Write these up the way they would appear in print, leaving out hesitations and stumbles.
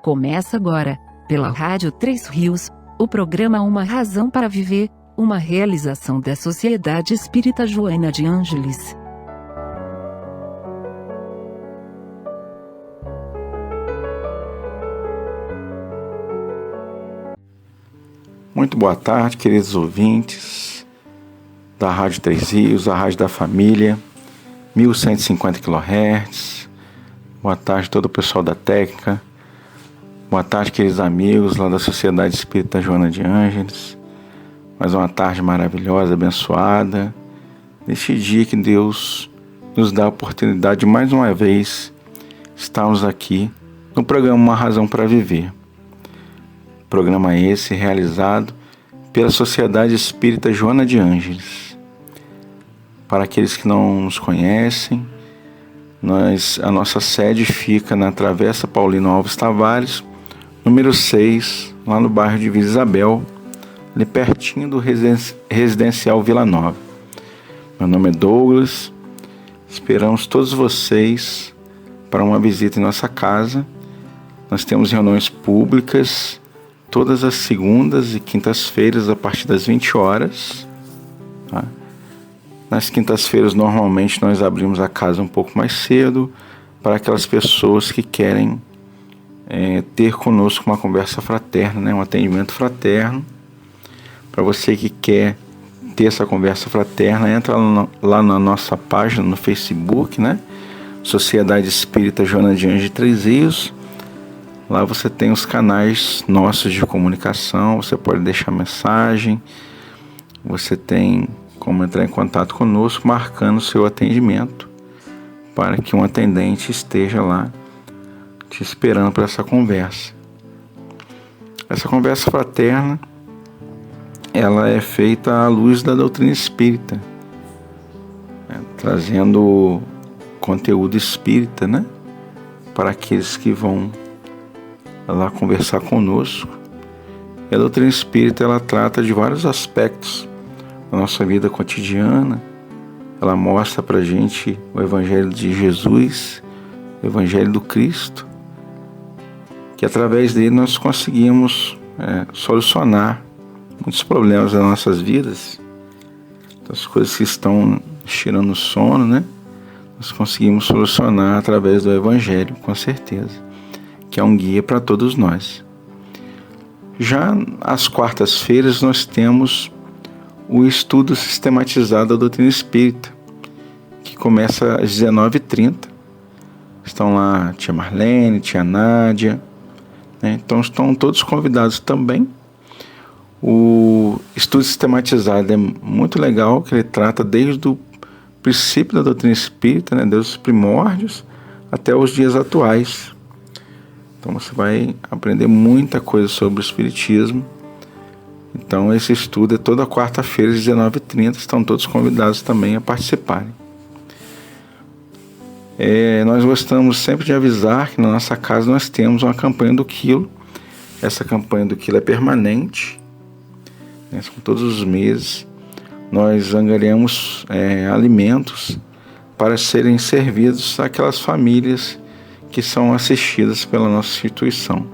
Começa agora, pela Rádio Três Rios, o programa Uma Razão para Viver, uma realização da Sociedade Espírita Joana de Ângeles. Muito boa tarde, queridos ouvintes da Rádio Três Rios, a Rádio da Família, 1150 kHz. Boa tarde a todo o pessoal da técnica. Boa tarde, queridos amigos lá da Sociedade Espírita Joana de Ângeles. Mais uma tarde maravilhosa, abençoada. Neste dia que Deus nos dá a oportunidade de mais uma vez estarmos aqui no programa Uma Razão para Viver. Programa esse realizado pela Sociedade Espírita Joana de Ângeles. Para aqueles que não nos conhecem, a nossa sede fica na Travessa Paulino Alves Tavares, número 6, lá no bairro de Vila Isabel, ali pertinho do Residencial Vila Nova. Meu nome é Douglas, esperamos todos vocês para uma visita em nossa casa. Nós temos reuniões públicas todas as segundas e quintas-feiras a partir das 20 horas. Tá? Nas quintas-feiras, normalmente, nós abrimos a casa um pouco mais cedo para aquelas pessoas que querem ter conosco uma conversa fraterna, né? Um atendimento fraterno. Para você que quer ter essa conversa fraterna, entra lá na nossa página no Facebook, né? Sociedade Espírita Joana de Ângeles Três Rios. Lá você tem os canais nossos de comunicação, você pode deixar mensagem, você tem como entrar em contato conosco, marcando o seu atendimento, para que um atendente esteja lá te esperando para essa conversa. Essa conversa fraterna, ela é feita à luz da doutrina espírita, trazendo conteúdo espírita, né, para aqueles que vão lá conversar conosco. E a doutrina espírita, ela trata de vários aspectos da nossa vida cotidiana. Ela mostra pra gente o Evangelho de Jesus, o Evangelho do Cristo, que através dele nós conseguimos solucionar muitos problemas das nossas vidas, das coisas que estão tirando o sono, né? Nós conseguimos solucionar através do Evangelho, com certeza, que é um guia para todos nós. Já às quartas-feiras nós temos o estudo sistematizado da doutrina espírita, que começa às 19h30. Estão lá a tia Marlene, tia Nádia, né? Então estão todos convidados também. O estudo sistematizado é muito legal, que ele trata desde o princípio da doutrina espírita, né? Desde os primórdios até os dias atuais. Então você vai aprender muita coisa sobre o Espiritismo. Então esse estudo é toda quarta-feira às 19h30, estão todos convidados também a participarem. Nós gostamos sempre de avisar que na nossa casa nós temos uma campanha do quilo. Essa campanha do quilo é permanente, né? Todos os meses nós angariamos alimentos para serem servidos àquelas famílias que são assistidas pela nossa instituição.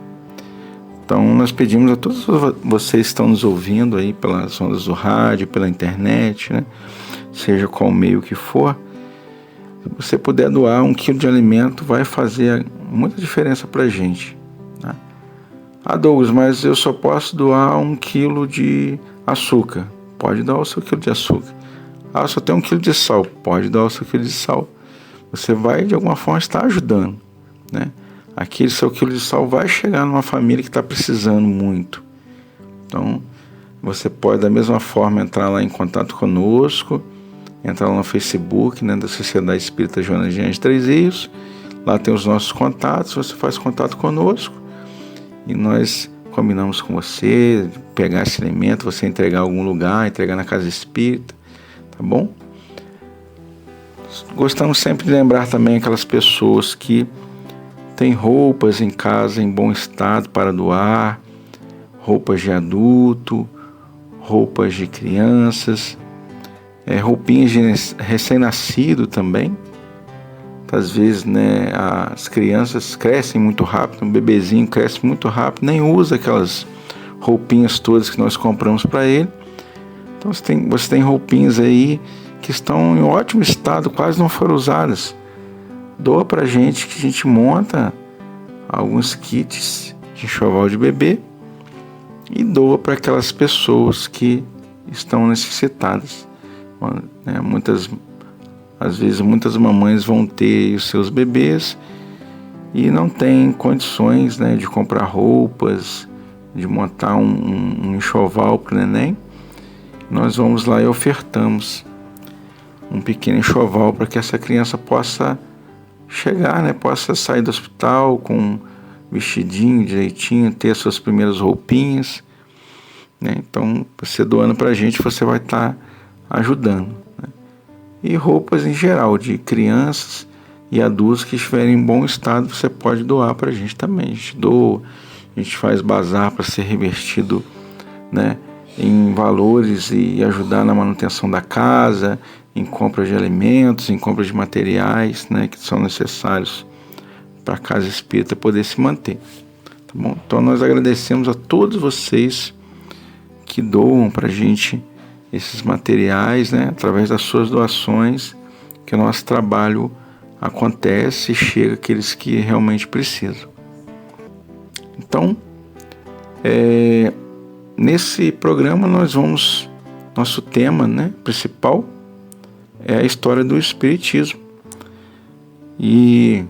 Então nós pedimos a todos vocês que estão nos ouvindo aí pelas ondas do rádio, pela internet, né? Seja qual meio que for, se você puder doar 1 quilo de alimento, vai fazer muita diferença para a gente, né? Ah, Douglas, mas eu só posso doar 1 quilo de açúcar. Pode dar o seu quilo de açúcar. Ah, só tem 1 quilo de sal. Pode dar o seu quilo de sal. Você vai de alguma forma estar ajudando, né? Aquele seu quilo de sal vai chegar numa família que está precisando muito. Então, você pode da mesma forma entrar lá em contato conosco, entrar lá no Facebook, né, da Sociedade Espírita Joana de Ângeles Três Rios. Lá tem os nossos contatos, você faz contato conosco e nós combinamos com você, pegar esse alimento, você entregar em algum lugar, entregar na casa espírita, tá bom? Gostamos sempre de lembrar também aquelas pessoas que têm roupas em casa em bom estado para doar, roupas de adulto, roupas de crianças, roupinhas de recém-nascido também, Às vezes, né, as crianças crescem muito rápido, um bebezinho cresce muito rápido, nem usa aquelas roupinhas todas que nós compramos para ele. Então você tem roupinhas aí que estão em ótimo estado, quase não foram usadas. Doa pra gente, que a gente monta alguns kits de enxoval de bebê e doa para aquelas pessoas que estão necessitadas. Né, às vezes muitas mamães vão ter os seus bebês e não têm condições, né, de comprar roupas, de montar um enxoval para o neném. Nós vamos lá e ofertamos um pequeno enxoval para que essa criança possa chegar, né, possa sair do hospital com um vestidinho direitinho, ter as suas primeiras roupinhas, né? Então, você doando para a gente, você vai estar ajudando, né? E roupas em geral, de crianças e adultos que estiverem em bom estado, você pode doar para a gente também. A gente doa, a gente faz bazar para ser revertido, né, em valores e ajudar na manutenção da casa, em compra de alimentos, em compra de materiais, né, que são necessários para a casa espírita poder se manter. Tá bom? Então nós agradecemos a todos vocês que doam para a gente esses materiais, né, através das suas doações, que o nosso trabalho acontece e chega àqueles que realmente precisam. Então, nesse programa nosso tema, né, principal é a história do Espiritismo. E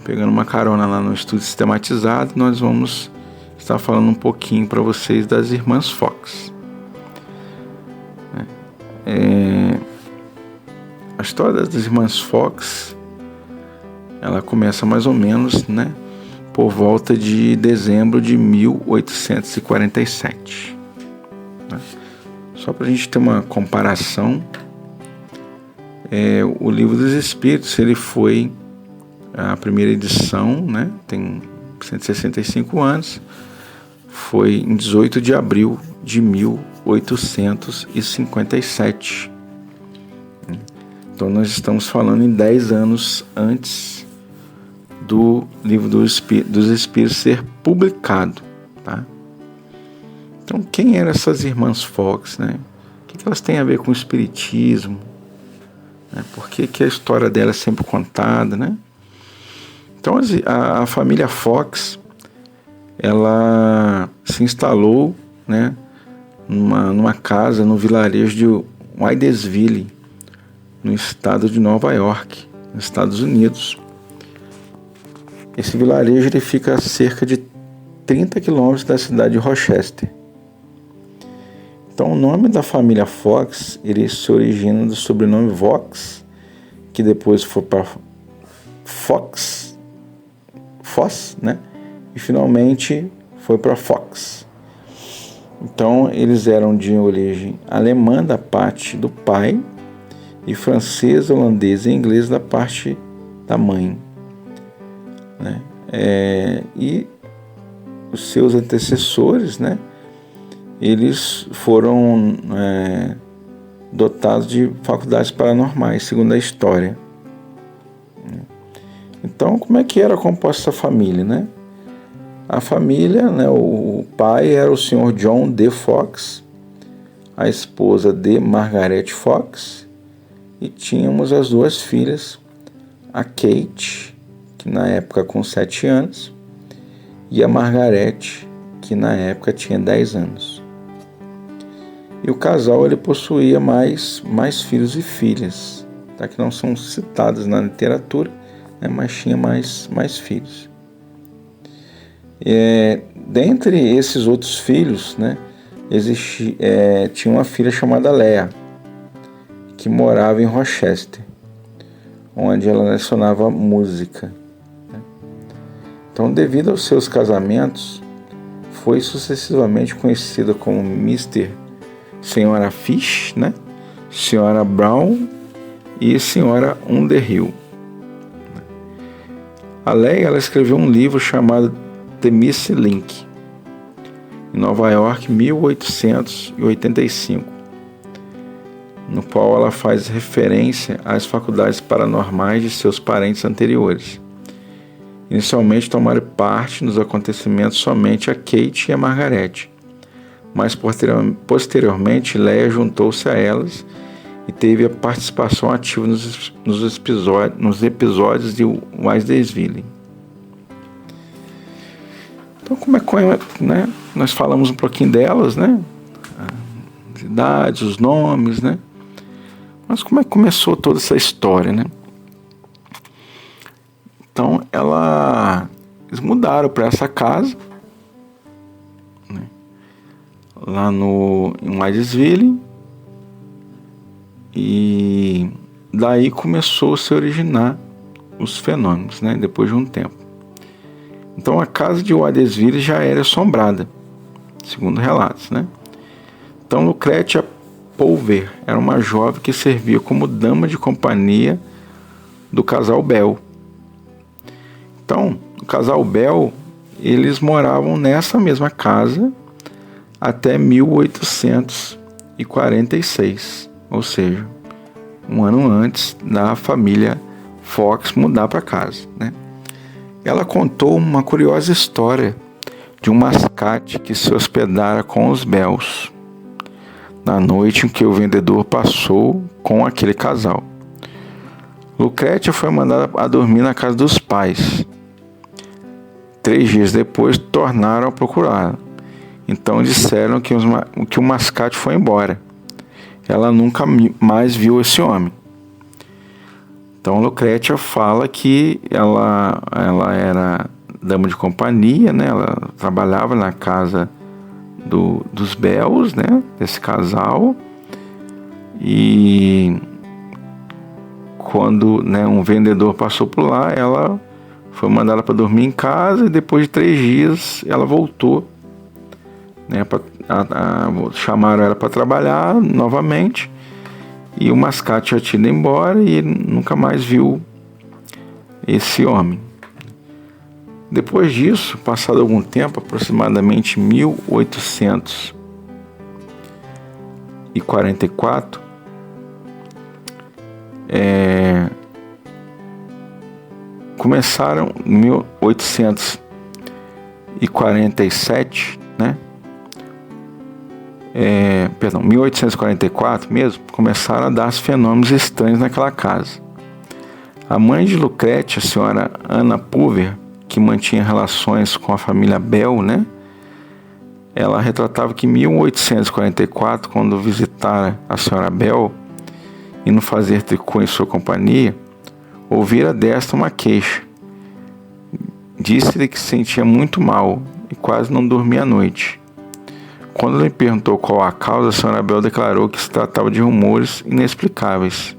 pegando uma carona lá no estudo sistematizado, nós vamos estar falando um pouquinho para vocês das Irmãs Fox. A história das Irmãs Fox, ela começa mais ou menos, né, por volta de dezembro de 1847. Só para a gente ter uma comparação, o Livro dos Espíritos, ele foi a primeira edição, né, tem 165 anos, foi em 18 de abril de 1857. Então nós estamos falando em 10 anos antes do Livro dos Espíritos ser publicado, tá? Então, quem eram essas Irmãs Fox, né? O que elas têm a ver com o Espiritismo? Né? Por que a história dela é sempre contada, né? Então, a família Fox, ela se instalou, né, numa casa no vilarejo de Wadesville, no estado de Nova York, nos Estados Unidos. Esse vilarejo ele fica a cerca de 30 quilômetros da cidade de Rochester. Então, o nome da família Fox, ele se origina do sobrenome Vox, que depois foi para Fox, né? E finalmente foi para Fox. Então, eles eram de origem alemã da parte do pai e francesa, holandesa e inglesa da parte da mãe, né? E os seus antecessores, né, eles foram dotados de faculdades paranormais, segundo a história. Então, como é que era composta essa família, né? A família, né, o pai era o Sr. John D. Fox, a esposa de Margaret Fox, e tínhamos as duas filhas, a Kate, que na época com 7 anos, e a Margaret, que na época tinha 10 anos. E o casal ele possuía mais filhos e filhas, tá? Que não são citados na literatura, né? Mas tinha mais filhos. Dentre esses outros filhos, né, tinha uma filha chamada Leah, que morava em Rochester, onde ela lecionava música. Então, devido aos seus casamentos, foi sucessivamente conhecida como Mr. Senhora Fish, né, Senhora Brown e Senhora Underhill. A Leah, ela escreveu um livro chamado The Missing Link, em Nova York, 1885. no qual ela faz referência às faculdades paranormais de seus parentes anteriores. Inicialmente tomaram parte nos acontecimentos somente a Kate e a Margaret, mas posteriormente Leia juntou-se a elas e teve a participação ativa nos episódios de Wadesville. Então, como é que, né? Nós falamos um pouquinho delas, né? As idades, os nomes, né? Mas como é que começou toda essa história, né? Então, eles mudaram para essa casa, né? Lá em Wadesville, e daí começou a se originar os fenômenos, né? Depois de um tempo. Então, a casa de Wadesville já era assombrada, segundo relatos, né? Então, Lucretia Pulver era uma jovem que servia como dama de companhia do casal Bell. Então, o casal Bell, eles moravam nessa mesma casa até 1846, ou seja, um ano antes da família Fox mudar para casa, né? Ela contou uma curiosa história de um mascate que se hospedara com os Bells na noite em que o vendedor passou com aquele casal. Lucretia foi mandada a dormir na casa dos pais. 3 dias depois, tornaram a procurá-la. Então disseram que o mascate foi embora. Ela nunca mais viu esse homem. Então Lucretia fala que ela era dama de companhia, né? Ela trabalhava na casa dos Bells, né? Desse casal. E quando, né, um vendedor passou por lá, ela foi mandada para dormir em casa, e depois de 3 dias ela voltou, né? Chamaram ela para trabalhar novamente, e o mascate já tinha ido embora e ele nunca mais viu esse homem. Depois disso, passado algum tempo, aproximadamente 1844, começaram em 1847, né? 1844 mesmo, começaram a dar fenômenos estranhos naquela casa. A mãe de Lucretia, a senhora Anna Pulver, que mantinha relações com a família Bell, né? Ela retratava que em 1844, quando visitara a senhora Bell, indo fazer tricô em sua companhia, ouvira desta uma queixa. Disse-lhe que se sentia muito mal e quase não dormia à noite. Quando lhe perguntou qual a causa, a senhora Bell declarou que se tratava de rumores inexplicáveis,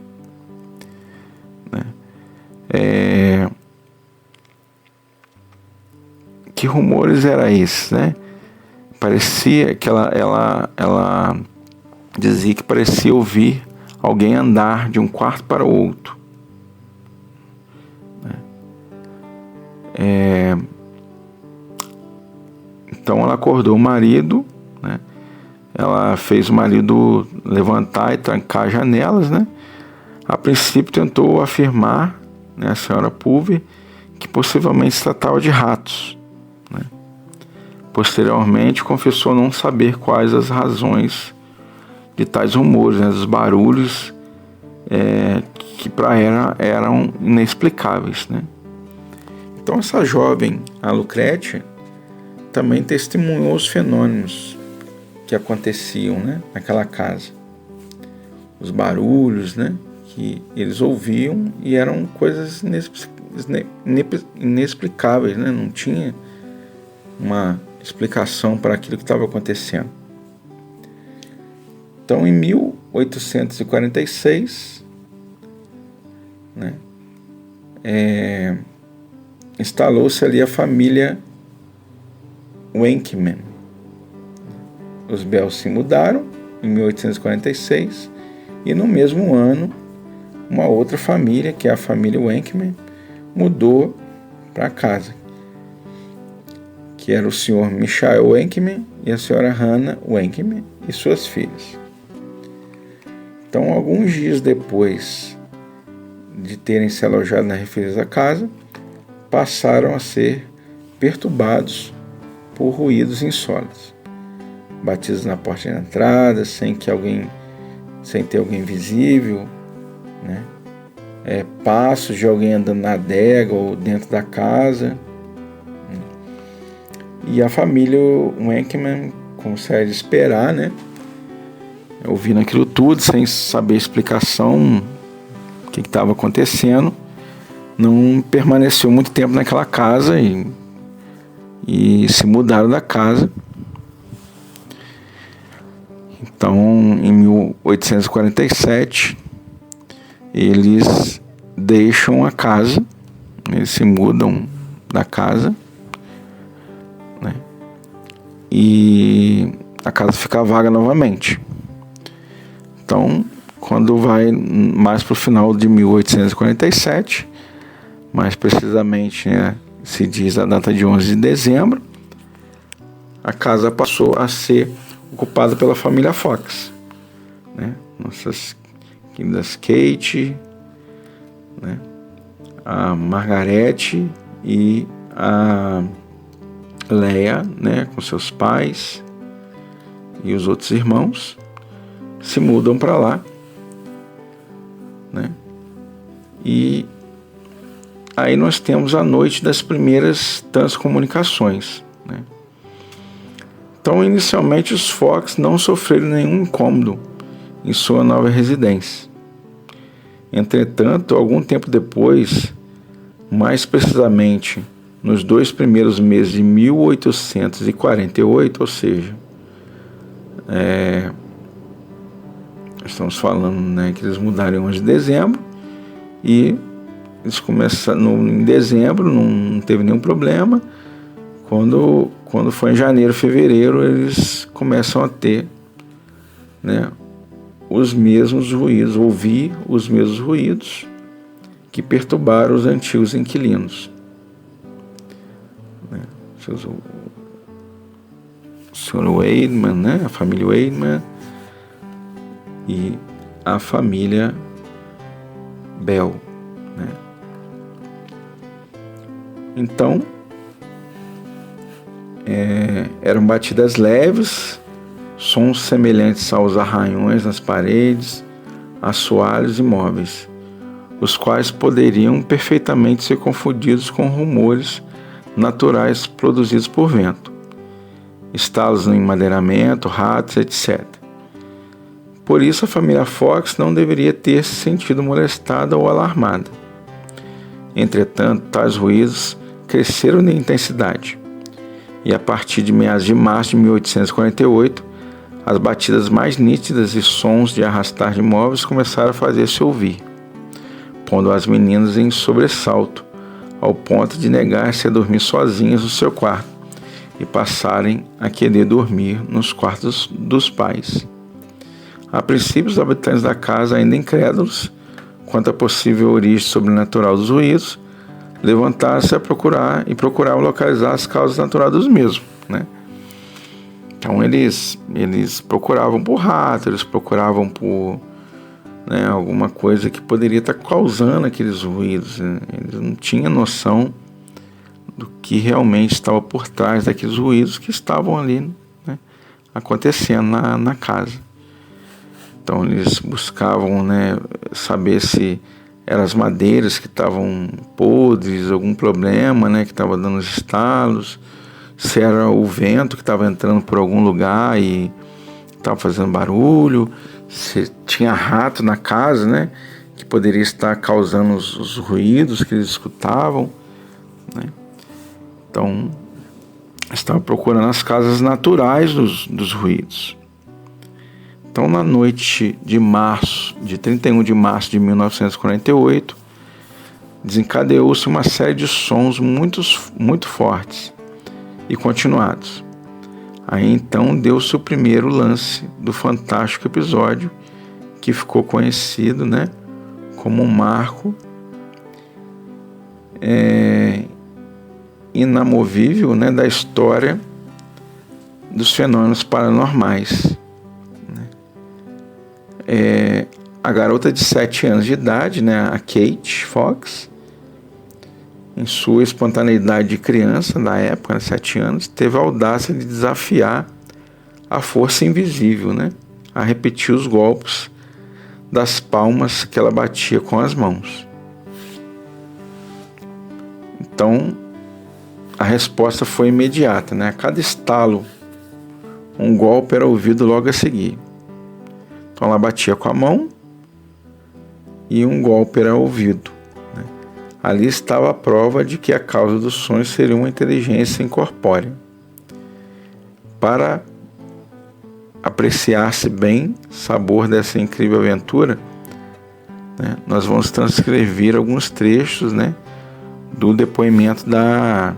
né? Que rumores eram esses, né? Parecia que ela dizia que parecia ouvir alguém andar de um quarto para o outro, né? Então ela acordou o marido, né? Ela fez o marido levantar e trancar as janelas, né? A princípio tentou afirmar, né, a senhora Pulver, que possivelmente se tratava de ratos, né? Posteriormente confessou não saber quais as razões de tais rumores, né, dos barulhos que para ela eram inexplicáveis, né? Então essa jovem, a Lucretia, também testemunhou os fenômenos que aconteciam, né, naquela casa. Os barulhos, né, que eles ouviam, e eram coisas inexplicáveis, né? Não tinha uma explicação para aquilo que estava acontecendo. Então, em 1846, né, instalou-se ali a família Wakeman. Os Bells se mudaram em 1846, e no mesmo ano uma outra família, que é a família Wakeman, mudou para casa, que era o senhor Michael Wakeman e a senhora Hannah Wakeman e suas filhas. Então, alguns dias depois de terem se alojado na referida casa, passaram a ser perturbados por ruídos insólitos. Batidas na porta de entrada, sem ter alguém visível, né? Passos de alguém andando na adega ou dentro da casa. E a família Wakeman, como se era de esperar, né? Ouvindo aquilo tudo, sem saber a explicação, o que estava acontecendo, não permaneceu muito tempo naquela casa e se mudaram da casa. Então, em 1847, eles deixam a casa, eles se mudam da casa, né? E a casa fica vaga novamente. Então, quando vai mais para o final de 1847, mais precisamente, né, se diz a data de 11 de dezembro, a casa passou a ser ocupada pela família Fox, né? Nossas queridas Kate, né? A Margarete e a Leia, né, com seus pais e os outros irmãos, se mudam para lá, né? E aí nós temos a noite das primeiras transcomunicações, né? Então, inicialmente, os Fox não sofreram nenhum incômodo em sua nova residência. Entretanto, algum tempo depois, mais precisamente nos 2 primeiros meses de 1848, ou seja, estamos falando, né, que eles mudaram em 11 de dezembro e eles começaram em dezembro, não teve nenhum problema. Quando foi em janeiro, fevereiro, eles começam a ter, né, os mesmos ruídos, ouvir os mesmos ruídos que perturbaram os antigos inquilinos, né? O Sr. Wakeman, né, a família Wakeman e a família Bell, né? Então, eram batidas leves, sons semelhantes aos arranhões nas paredes, assoalhos e móveis, os quais poderiam perfeitamente ser confundidos com rumores naturais produzidos por vento, estalos no enmadeiramento, ratos, etc. Por isso, a família Fox não deveria ter se sentido molestada ou alarmada. Entretanto, tais ruídos cresceram de intensidade, e a partir de meados de março de 1848, as batidas mais nítidas e sons de arrastar de móveis começaram a fazer-se ouvir, pondo as meninas em sobressalto, ao ponto de negar-se a dormir sozinhas no seu quarto e passarem a querer dormir nos quartos dos pais. A princípio, os habitantes da casa, ainda incrédulos quanto à possível origem sobrenatural dos ruídos, levantaram-se a procuravam localizar as causas naturais dos mesmos, né? Então eles procuravam por rato, eles procuravam por, né, alguma coisa que poderia estar causando aqueles ruídos, né? Eles não tinham noção do que realmente estava por trás daqueles ruídos que estavam ali, né, acontecendo na casa. Então eles buscavam, né, saber se eram as madeiras que estavam podres, algum problema, né, que estava dando os estalos, se era o vento que estava entrando por algum lugar e estava fazendo barulho, se tinha rato na casa, né, que poderia estar causando os ruídos que eles escutavam, né. Então, estavam procurando as causas naturais dos ruídos. Então, na noite de 31 de março de 1948, desencadeou-se uma série de sons muito fortes e continuados. Aí então deu-se o primeiro lance do fantástico episódio que ficou conhecido, né, como um marco inamovível, né, da história dos fenômenos paranormais. a garota de 7 anos de idade, né, a Kate Fox, em sua espontaneidade de criança, na época, 7 anos, teve a audácia de desafiar a força invisível, né, a repetir os golpes das palmas que ela batia com as mãos. Então, a resposta foi imediata, né? A cada estalo, um golpe era ouvido logo a seguir. Então, ela batia com a mão e um golpe era ouvido, né? Ali estava a prova de que a causa dos sonhos seria uma inteligência incorpórea. Para apreciar-se bem o sabor dessa incrível aventura, né, nós vamos transcrever alguns trechos, né, do depoimento da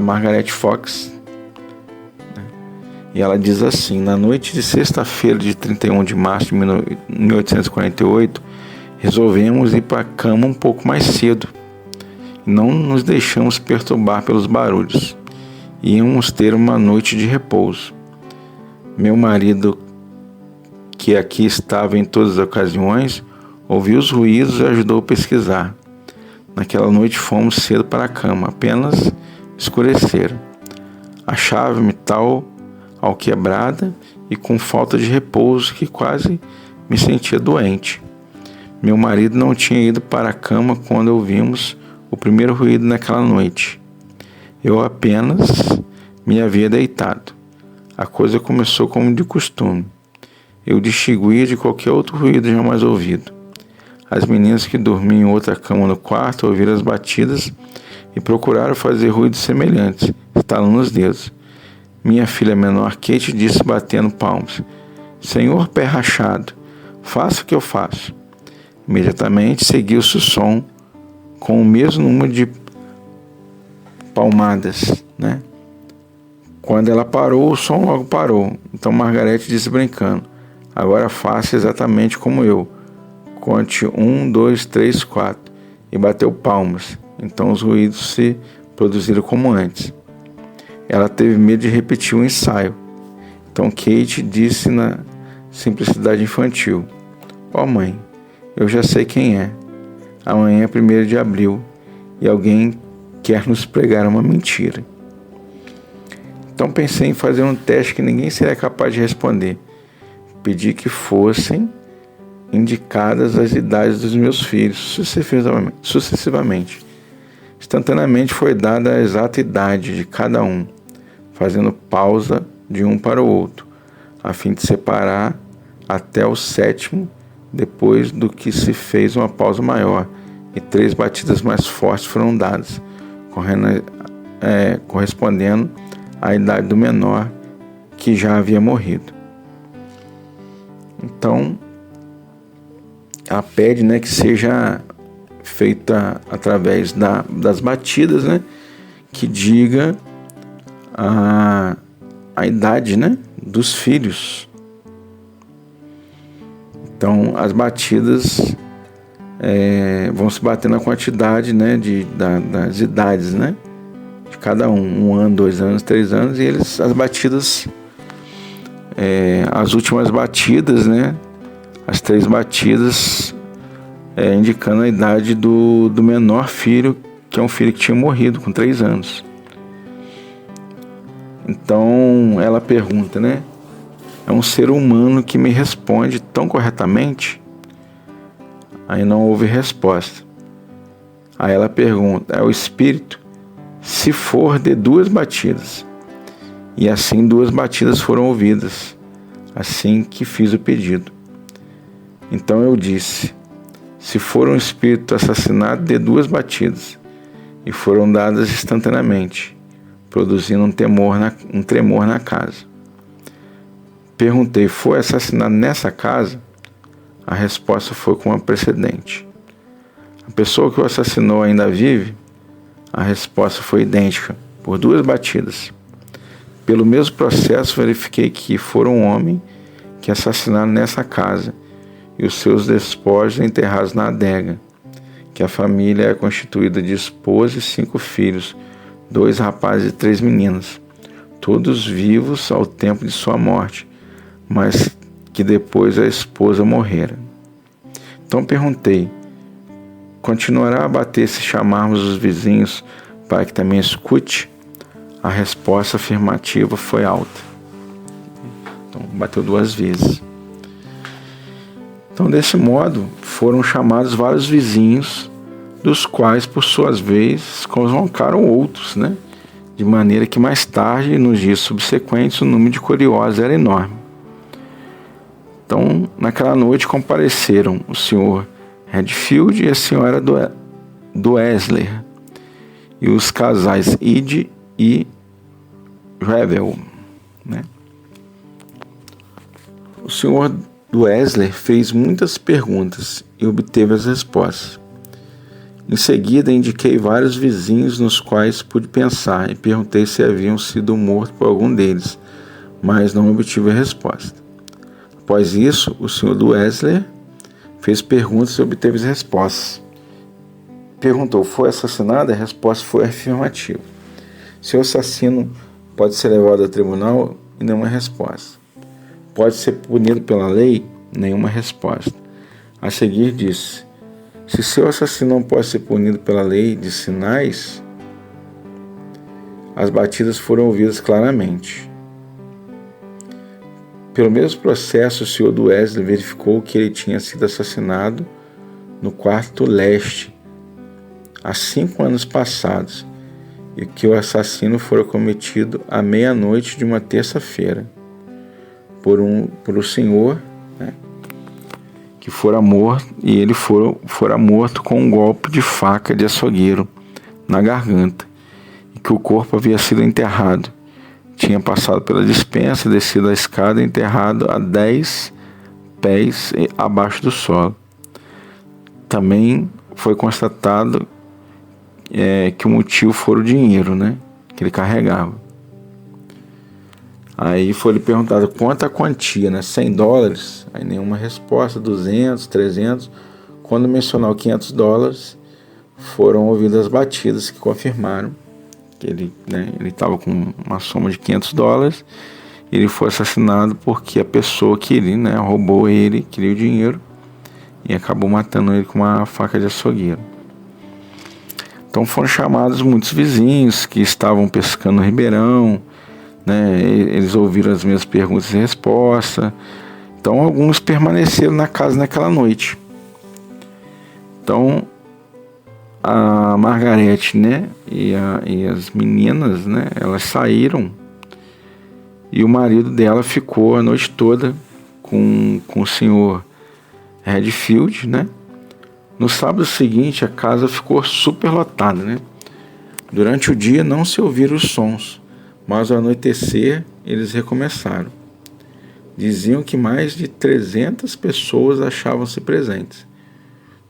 Margaret Fox, né? E ela diz assim: na noite de sexta-feira de 31 de março de 1848, resolvemos ir para a cama um pouco mais cedo e não nos deixamos perturbar pelos barulhos. Íamos ter uma noite de repouso. Meu marido, que aqui estava em todas as ocasiões, ouviu os ruídos e ajudou a pesquisar. Naquela noite fomos cedo para a cama, apenas escureceram. Achava-me tal alquebrada e com falta de repouso que quase me sentia doente. Meu marido não tinha ido para a cama quando ouvimos o primeiro ruído naquela noite. Eu apenas me havia deitado. A coisa começou como de costume. Eu distinguia de qualquer outro ruído jamais ouvido. As meninas que dormiam em outra cama no quarto ouviram as batidas e procuraram fazer ruídos semelhantes, estalando os dedos. Minha filha menor, Kate, disse batendo palmas: Senhor pé rachado, faça o que eu faço. Imediatamente seguiu-se o som com o mesmo número de palmadas, né? Quando ela parou, o som logo parou. Então Margaret disse brincando: agora faça exatamente como eu. Conte 1, 2, 3, 4. E bateu palmas. Então os ruídos se produziram como antes. Ela teve medo de repetir o ensaio. Então Kate disse na simplicidade infantil: ó mãe, eu já sei quem é. Amanhã é 1º de abril e alguém quer nos pregar uma mentira. Então pensei em fazer um teste que ninguém seria capaz de responder. Pedi que fossem indicadas as idades dos meus filhos, sucessivamente. Instantaneamente foi dada a exata idade de cada um, fazendo pausa de um para o outro, a fim de separar até o 7º, depois do que se fez uma pausa maior, e 3 batidas mais fortes foram dadas, correspondendo à idade do menor, que já havia morrido. Então, ela pede, né, que seja feita através das batidas, né, que diga a idade, né, dos filhos. Então, as batidas vão se bater na quantidade, né, das idades, né, de cada um, 1 ano, 2 anos, 3 anos, e as batidas, as últimas batidas, né, as 3 batidas, indicando a idade do menor filho, que é um filho que tinha morrido com 3 anos. Então ela pergunta, né? É um ser humano que me responde tão corretamente? Aí não houve resposta. Aí ela pergunta: é o espírito? Se for de 2 batidas. E assim 2 batidas foram ouvidas, assim que fiz o pedido. Então eu disse: se for um espírito assassinado, de 2 batidas, e foram dadas instantaneamente, produzindo um tremor na casa. Perguntei: foi assassinado nessa casa? A resposta foi como a precedente. A pessoa que o assassinou ainda vive? A resposta foi idêntica, por 2 batidas. Pelo mesmo processo, verifiquei que foi um homem que assassinaram nessa casa, e os seus despojos enterrados na adega, que a família é constituída de esposa e 5 filhos, 2 rapazes e 3 meninas, todos vivos ao tempo de sua morte, mas que depois a esposa morrera. Então perguntei: continuará a bater se chamarmos os vizinhos para que também escute? A resposta afirmativa foi alta. Então bateu 2 vezes. Então, desse modo, foram chamados vários vizinhos, dos quais, por suas vezes, convocaram outros, né? De maneira que mais tarde, nos dias subsequentes, o número de curiosos era enorme. Então, naquela noite compareceram o senhor Redfield e a senhora Doesler, e os casais Ide e Revel, né? O senhor Doesler fez muitas perguntas e obteve as respostas. Em seguida, indiquei vários vizinhos nos quais pude pensar e perguntei se haviam sido mortos por algum deles, mas não obtive a resposta. Após isso, o senhor Doesler fez perguntas e obteve as respostas. Perguntou: foi assassinado? A resposta foi afirmativa. Se o assassino pode ser levado a tribunal? E nenhuma resposta. Pode ser punido pela lei? Nenhuma resposta. A seguir disse: se seu assassino não pode ser punido pela lei de sinais, as batidas foram ouvidas claramente. Pelo mesmo processo, o senhor Doesler verificou que ele tinha sido assassinado no quarto leste há 5 anos passados e que o assassino fora cometido à meia-noite de uma terça-feira por o senhor, né, que fora morto, e ele fora morto com um golpe de faca de açougueiro na garganta, e que o corpo havia sido enterrado. Tinha passado pela despensa, descido a escada e enterrado a 10 pés abaixo do solo. Também foi constatado que o motivo foi o dinheiro, né, que ele carregava. Aí foi lhe perguntado quanto a quantia, né? $100? Aí nenhuma resposta. 200, 300. Quando mencionou $500, foram ouvidas as batidas que confirmaram que ele estava com uma soma de $500. Ele foi assassinado porque a pessoa queria, né, roubou ele, queria o dinheiro e acabou matando ele com uma faca de açougueiro. Então foram chamados muitos vizinhos que estavam pescando no ribeirão, né? Eles ouviram as minhas perguntas e respostas. Então alguns permaneceram na casa naquela noite. Então a Margarete, né, e as meninas, né, elas saíram e o marido dela ficou a noite toda com o senhor Redfield, né? No sábado seguinte a casa ficou super lotada, né? Durante o dia não se ouviram os sons, mas ao anoitecer eles recomeçaram. Diziam que mais de 300 pessoas achavam-se presentes.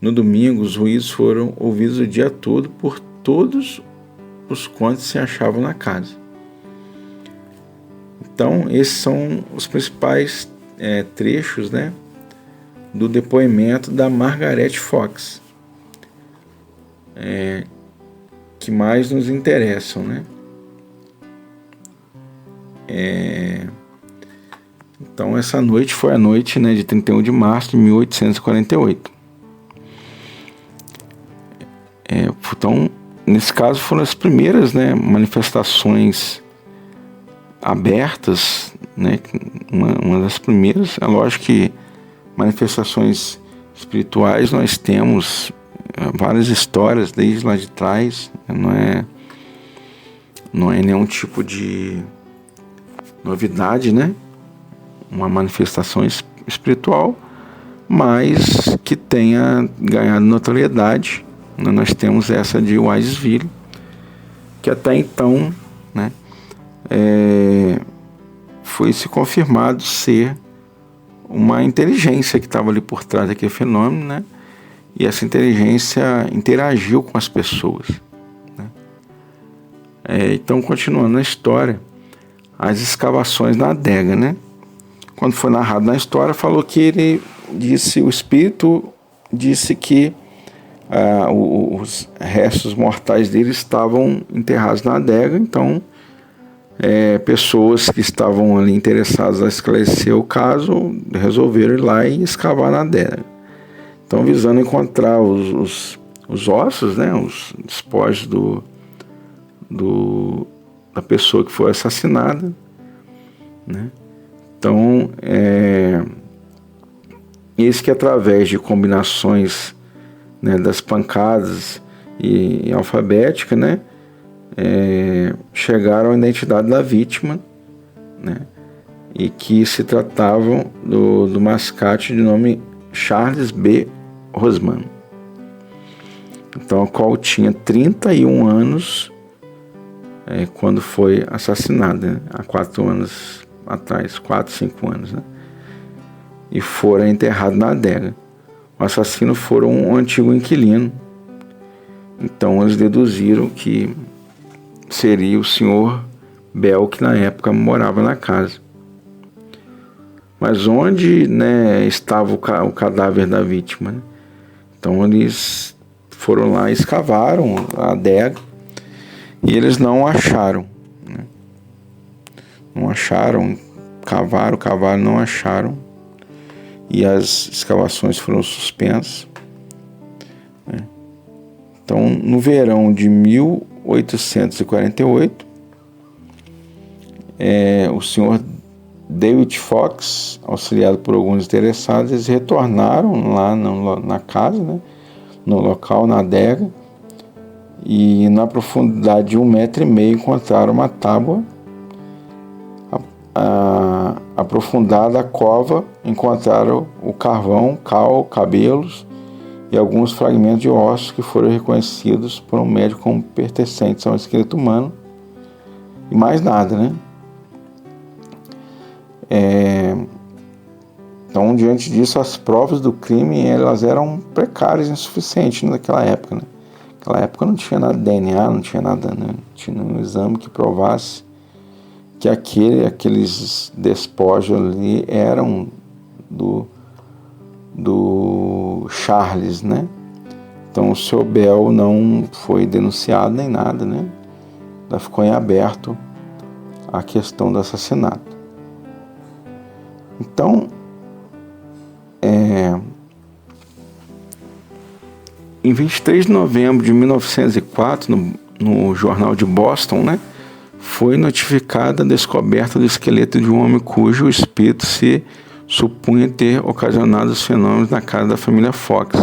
No domingo, os ruídos foram ouvidos o dia todo por todos os quantos se achavam na casa. Então, esses são os principais trechos, né, do depoimento da Margaret Fox, que mais nos interessam, né? Então essa noite foi a noite, né, de 31 de março de 1848. Então, nesse caso foram as primeiras, né, manifestações abertas, né, uma das primeiras. É lógico que manifestações espirituais nós temos várias histórias desde lá de trás, não é nenhum tipo de novidade, né? Uma manifestação espiritual, mas que tenha ganhado notoriedade. Nós temos essa de Wiseville, que até então, né, foi se confirmado ser uma inteligência que estava ali por trás daquele fenômeno, né? E essa inteligência interagiu com as pessoas, né? Então, continuando a história, as escavações na adega, né? Quando foi narrado na história, falou que o espírito disse que os restos mortais dele estavam enterrados na adega. Então, pessoas que estavam ali interessadas a esclarecer o caso resolveram ir lá e escavar na adega. Então Então, visando encontrar os ossos, né, os despojos da pessoa que foi assassinada, né? Então, eis que através de combinações, né, das pancadas e alfabética, né, chegaram à identidade da vítima, né, e que se tratavam do mascate de nome Charles B. Rosman, então, o qual tinha 31 anos quando foi assassinado, né, há 4 anos atrás, 4, 5 anos, né, e fora enterrado na adega. O assassino foi um antigo inquilino, então eles deduziram que seria o senhor Bell, que na época morava na casa. Mas onde, né, estava o cadáver da vítima, né? Então eles foram lá e escavaram a adega e eles não acharam, né? Não acharam, cavaram, não acharam, e as escavações foram suspensas, né? Então, no verão de 1848, o senhor David Fox, auxiliado por alguns interessados, eles retornaram lá na casa, né, no local, na adega, e na profundidade de 1,5 metro encontraram uma tábua. Aprofundada a cova, encontraram o carvão, cal, cabelos e alguns fragmentos de ossos que foram reconhecidos por um médico como pertencentes ao esqueleto humano, e mais nada, né? Então, diante disso, as provas do crime elas eram precárias e insuficientes naquela época, né? Naquela época não tinha nada de DNA, não tinha nada, né? Não tinha um exame que provasse que aqueles despojos ali eram do Charles, né? Então o Sr. Bell não foi denunciado nem nada, né? Ainda ficou em aberto a questão do assassinato. Então, em 23 de novembro de 1904, no jornal de Boston, né, foi notificada a descoberta do esqueleto de um homem cujo espírito se supunha ter ocasionado os fenômenos na casa da família Fox,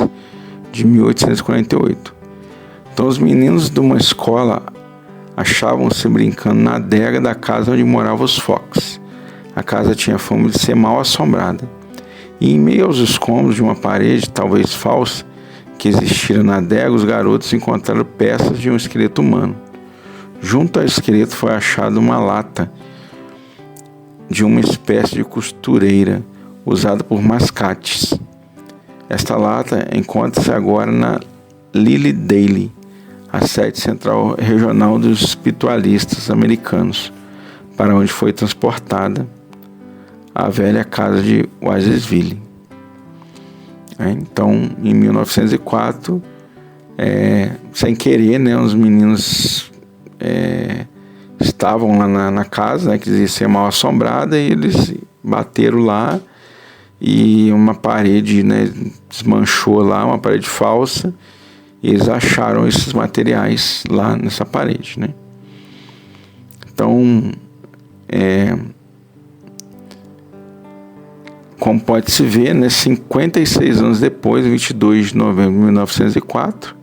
de 1848. Então, os meninos de uma escola achavam-se brincando na adega da casa onde moravam os Fox. A casa tinha fama de ser mal assombrada, e em meio aos escombros de uma parede, talvez falsa, que existira na adega, os garotos encontraram peças de um esqueleto humano. Junto ao esqueleto foi achada uma lata de uma espécie de costureira usada por mascates. Esta lata encontra-se agora na Lilydale, a sede central regional dos espiritualistas americanos, para onde foi transportada a velha casa de Wisesville. Então, em 1904, sem querer, né, os meninos estavam lá na casa, né, que dizia ser mal assombrada, e eles bateram lá e uma parede, né, desmanchou lá, uma parede falsa, e eles acharam esses materiais lá nessa parede, né? Então, como pode-se ver, né, 56 anos depois, 22 de novembro de 1904,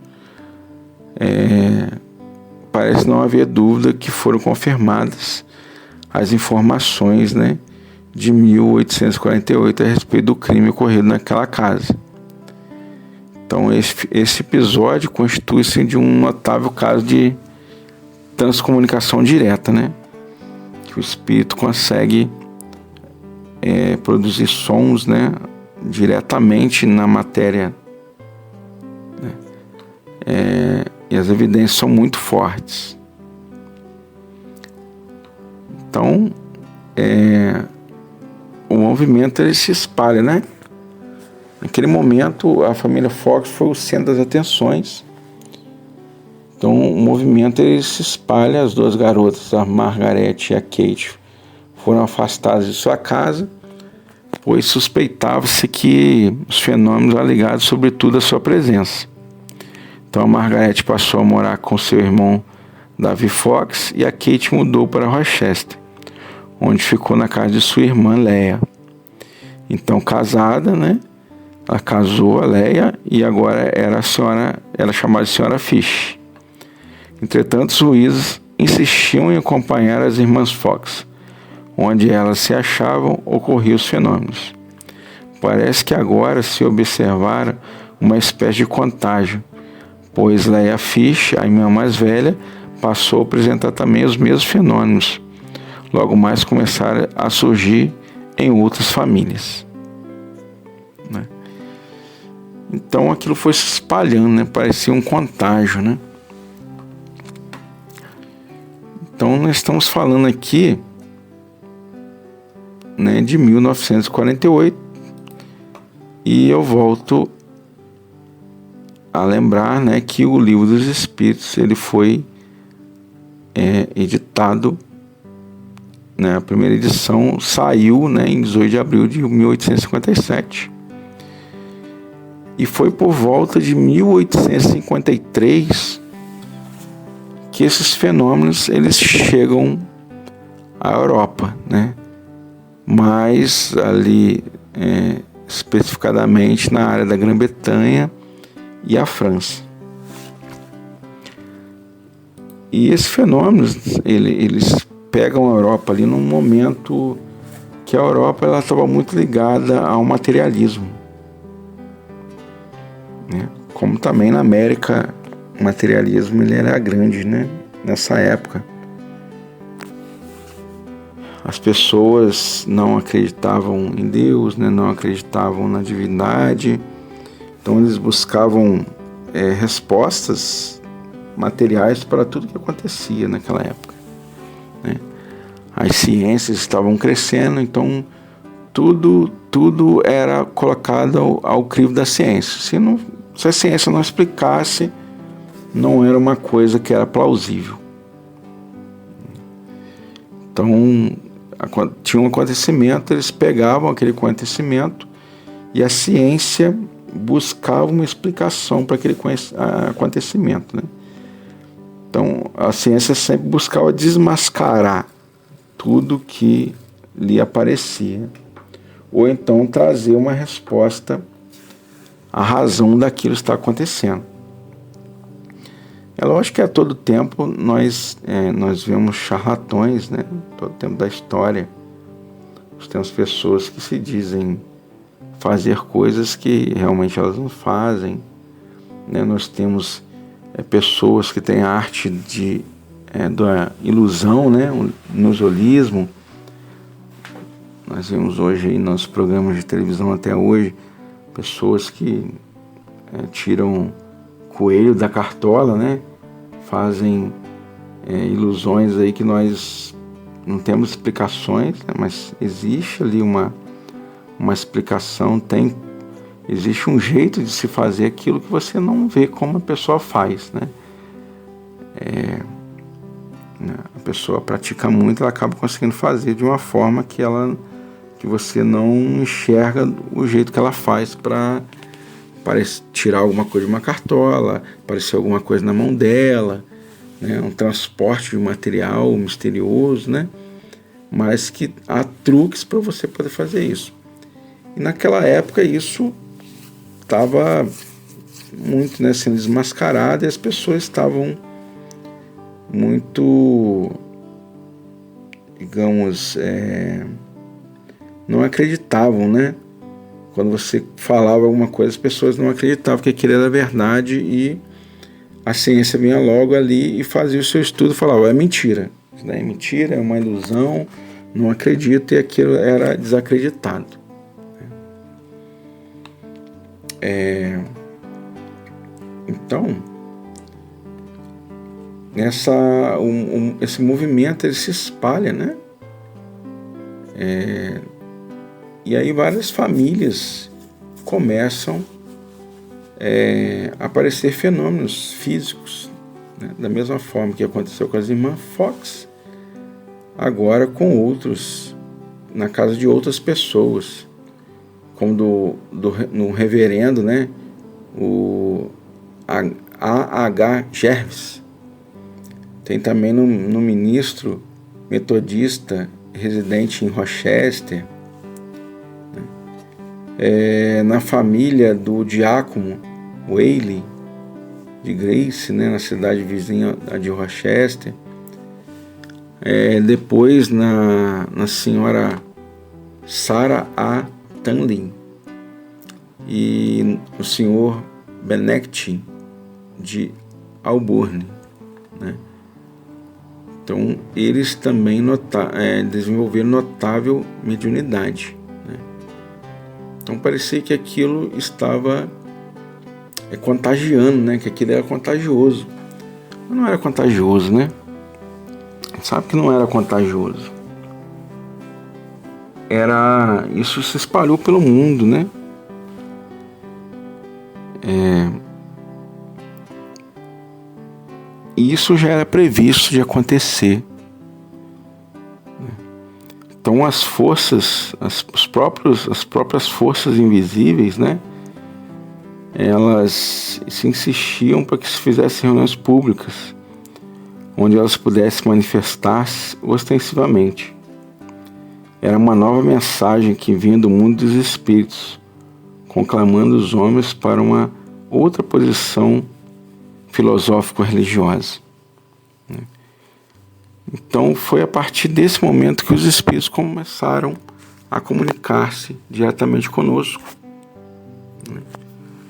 parece não haver dúvida que foram confirmadas as informações, né, de 1848 a respeito do crime ocorrido naquela casa. Então, esse episódio constitui-se de um notável caso de transcomunicação direta, né, que o espírito consegue produzir sons, né, diretamente na matéria, né? E as evidências são muito fortes. Então, o movimento ele se espalha, né? Naquele momento, a família Fox foi o centro das atenções. Então, o movimento ele se espalha. As duas garotas, a Margaret e a Kate, foram afastadas de sua casa. pois suspeitava-se que os fenômenos eram ligados sobretudo à sua presença. Então a Margaret passou a morar com seu irmão David Fox e a Kate mudou para Rochester, onde ficou na casa de sua irmã Leia. Então, casada, né? Ela casou a Leia e agora era chamada de Senhora Fish. Entretanto, os juízes insistiam em acompanhar as irmãs Fox. Onde elas se achavam, ocorriam os fenômenos. Parece que agora se observara uma espécie de contágio, pois Leia Fish, a irmã mais velha, passou a apresentar também os mesmos fenômenos. Logo mais começaram a surgir em outras famílias. Né? Então aquilo foi se espalhando, né? Parecia um contágio. Né? Então nós estamos falando aqui, né, de 1948, e eu volto a lembrar, né, que o Livro dos Espíritos ele foi editado, né, a primeira edição saiu, né, em 18 de abril de 1857, e foi por volta de 1853 que esses fenômenos eles chegam à Europa, né? Mas ali especificadamente na área da Grã-Bretanha e a França. E esses fenômenos eles pegam a Europa ali num momento que a Europa ela estava muito ligada ao materialismo, né? Como também na América o materialismo ele era grande, né? Nessa época. As pessoas não acreditavam em Deus, né? Não acreditavam na divindade, então eles buscavam respostas materiais para tudo que acontecia naquela época. Né? As ciências estavam crescendo, então tudo era colocado ao crivo da ciência. Se a ciência não explicasse, não era uma coisa que era plausível. Então tinha um acontecimento, eles pegavam aquele acontecimento e a ciência buscava uma explicação para aquele acontecimento, né? Então a ciência sempre buscava desmascarar tudo que lhe aparecia, ou então trazer uma resposta à razão daquilo que está acontecendo. É lógico que a todo tempo nós vemos charlatões, né? Todo tempo da história. Nós temos pessoas que se dizem fazer coisas que realmente elas não fazem. Né? Nós temos pessoas que têm a arte da ilusão, né? O ilusionismo. Nós vemos hoje aí nos programas de televisão até hoje pessoas que tiram coelho da cartola, né? Fazem ilusões aí que nós não temos explicações, né? Mas existe ali uma explicação, existe um jeito de se fazer aquilo que você não vê como a pessoa faz, né? A pessoa pratica muito, ela acaba conseguindo fazer de uma forma que você não enxerga o jeito que ela faz para tirar alguma coisa de uma cartola, aparecer alguma coisa na mão dela, né? Um transporte de material misterioso, né? Mas que há truques para você poder fazer isso. E naquela época isso estava muito, né, sendo desmascarado, e as pessoas estavam muito, digamos, não acreditavam, né? Quando você falava alguma coisa, as pessoas não acreditavam que aquilo era verdade, e a ciência vinha logo ali e fazia o seu estudo e falava, é mentira, isso daí é mentira, é uma ilusão, não acredito, e aquilo era desacreditado. Então, esse movimento ele se espalha, né? E aí várias famílias começam a aparecer fenômenos físicos, né? Da mesma forma que aconteceu com as irmãs Fox, agora com outros, na casa de outras pessoas, como no reverendo, né, o A.H. Jervis. Tem também no ministro metodista residente em Rochester, né? Na família do diácono Whaley de Grace, né, na cidade vizinha de Rochester. Depois na senhora Sarah A. Tanley e o senhor Benedict de Auburn, né? Então eles também desenvolveram notável mediunidade, né? Então parecia que aquilo estava contagiando, né? Que aquilo era contagioso. Mas não era contagioso, né? Sabe que não era contagioso. Isso se espalhou pelo mundo, né? E isso já era previsto de acontecer. Então as forças, as próprias forças invisíveis, né? Elas se insistiam para que se fizessem reuniões públicas, onde elas pudessem manifestar-se ostensivamente. Era uma nova mensagem que vinha do mundo dos espíritos, conclamando os homens para uma outra posição filosófico-religiosa. Então foi a partir desse momento que os espíritos começaram a comunicar-se diretamente conosco.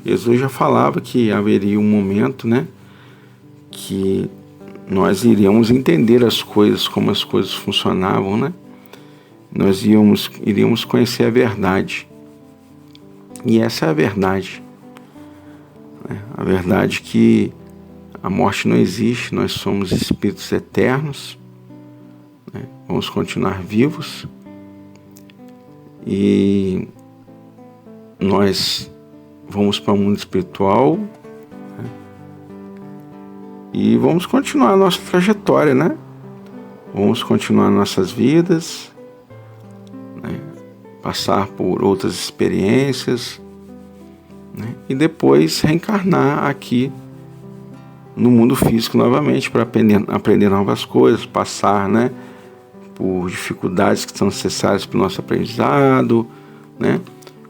Jesus já falava que haveria um momento, né, que nós iríamos entender as coisas, como as coisas funcionavam, né? Nós iríamos conhecer a verdade. E essa é a verdade. A verdade que a morte não existe, nós somos espíritos eternos, né? Vamos continuar vivos e nós vamos para o mundo espiritual, né? E vamos continuar a nossa trajetória, né? Vamos continuar nossas vidas, né? Passar por outras experiências, né? E depois reencarnar aqui no mundo físico novamente para aprender novas coisas, passar, né, por dificuldades que são necessárias para o nosso aprendizado, né?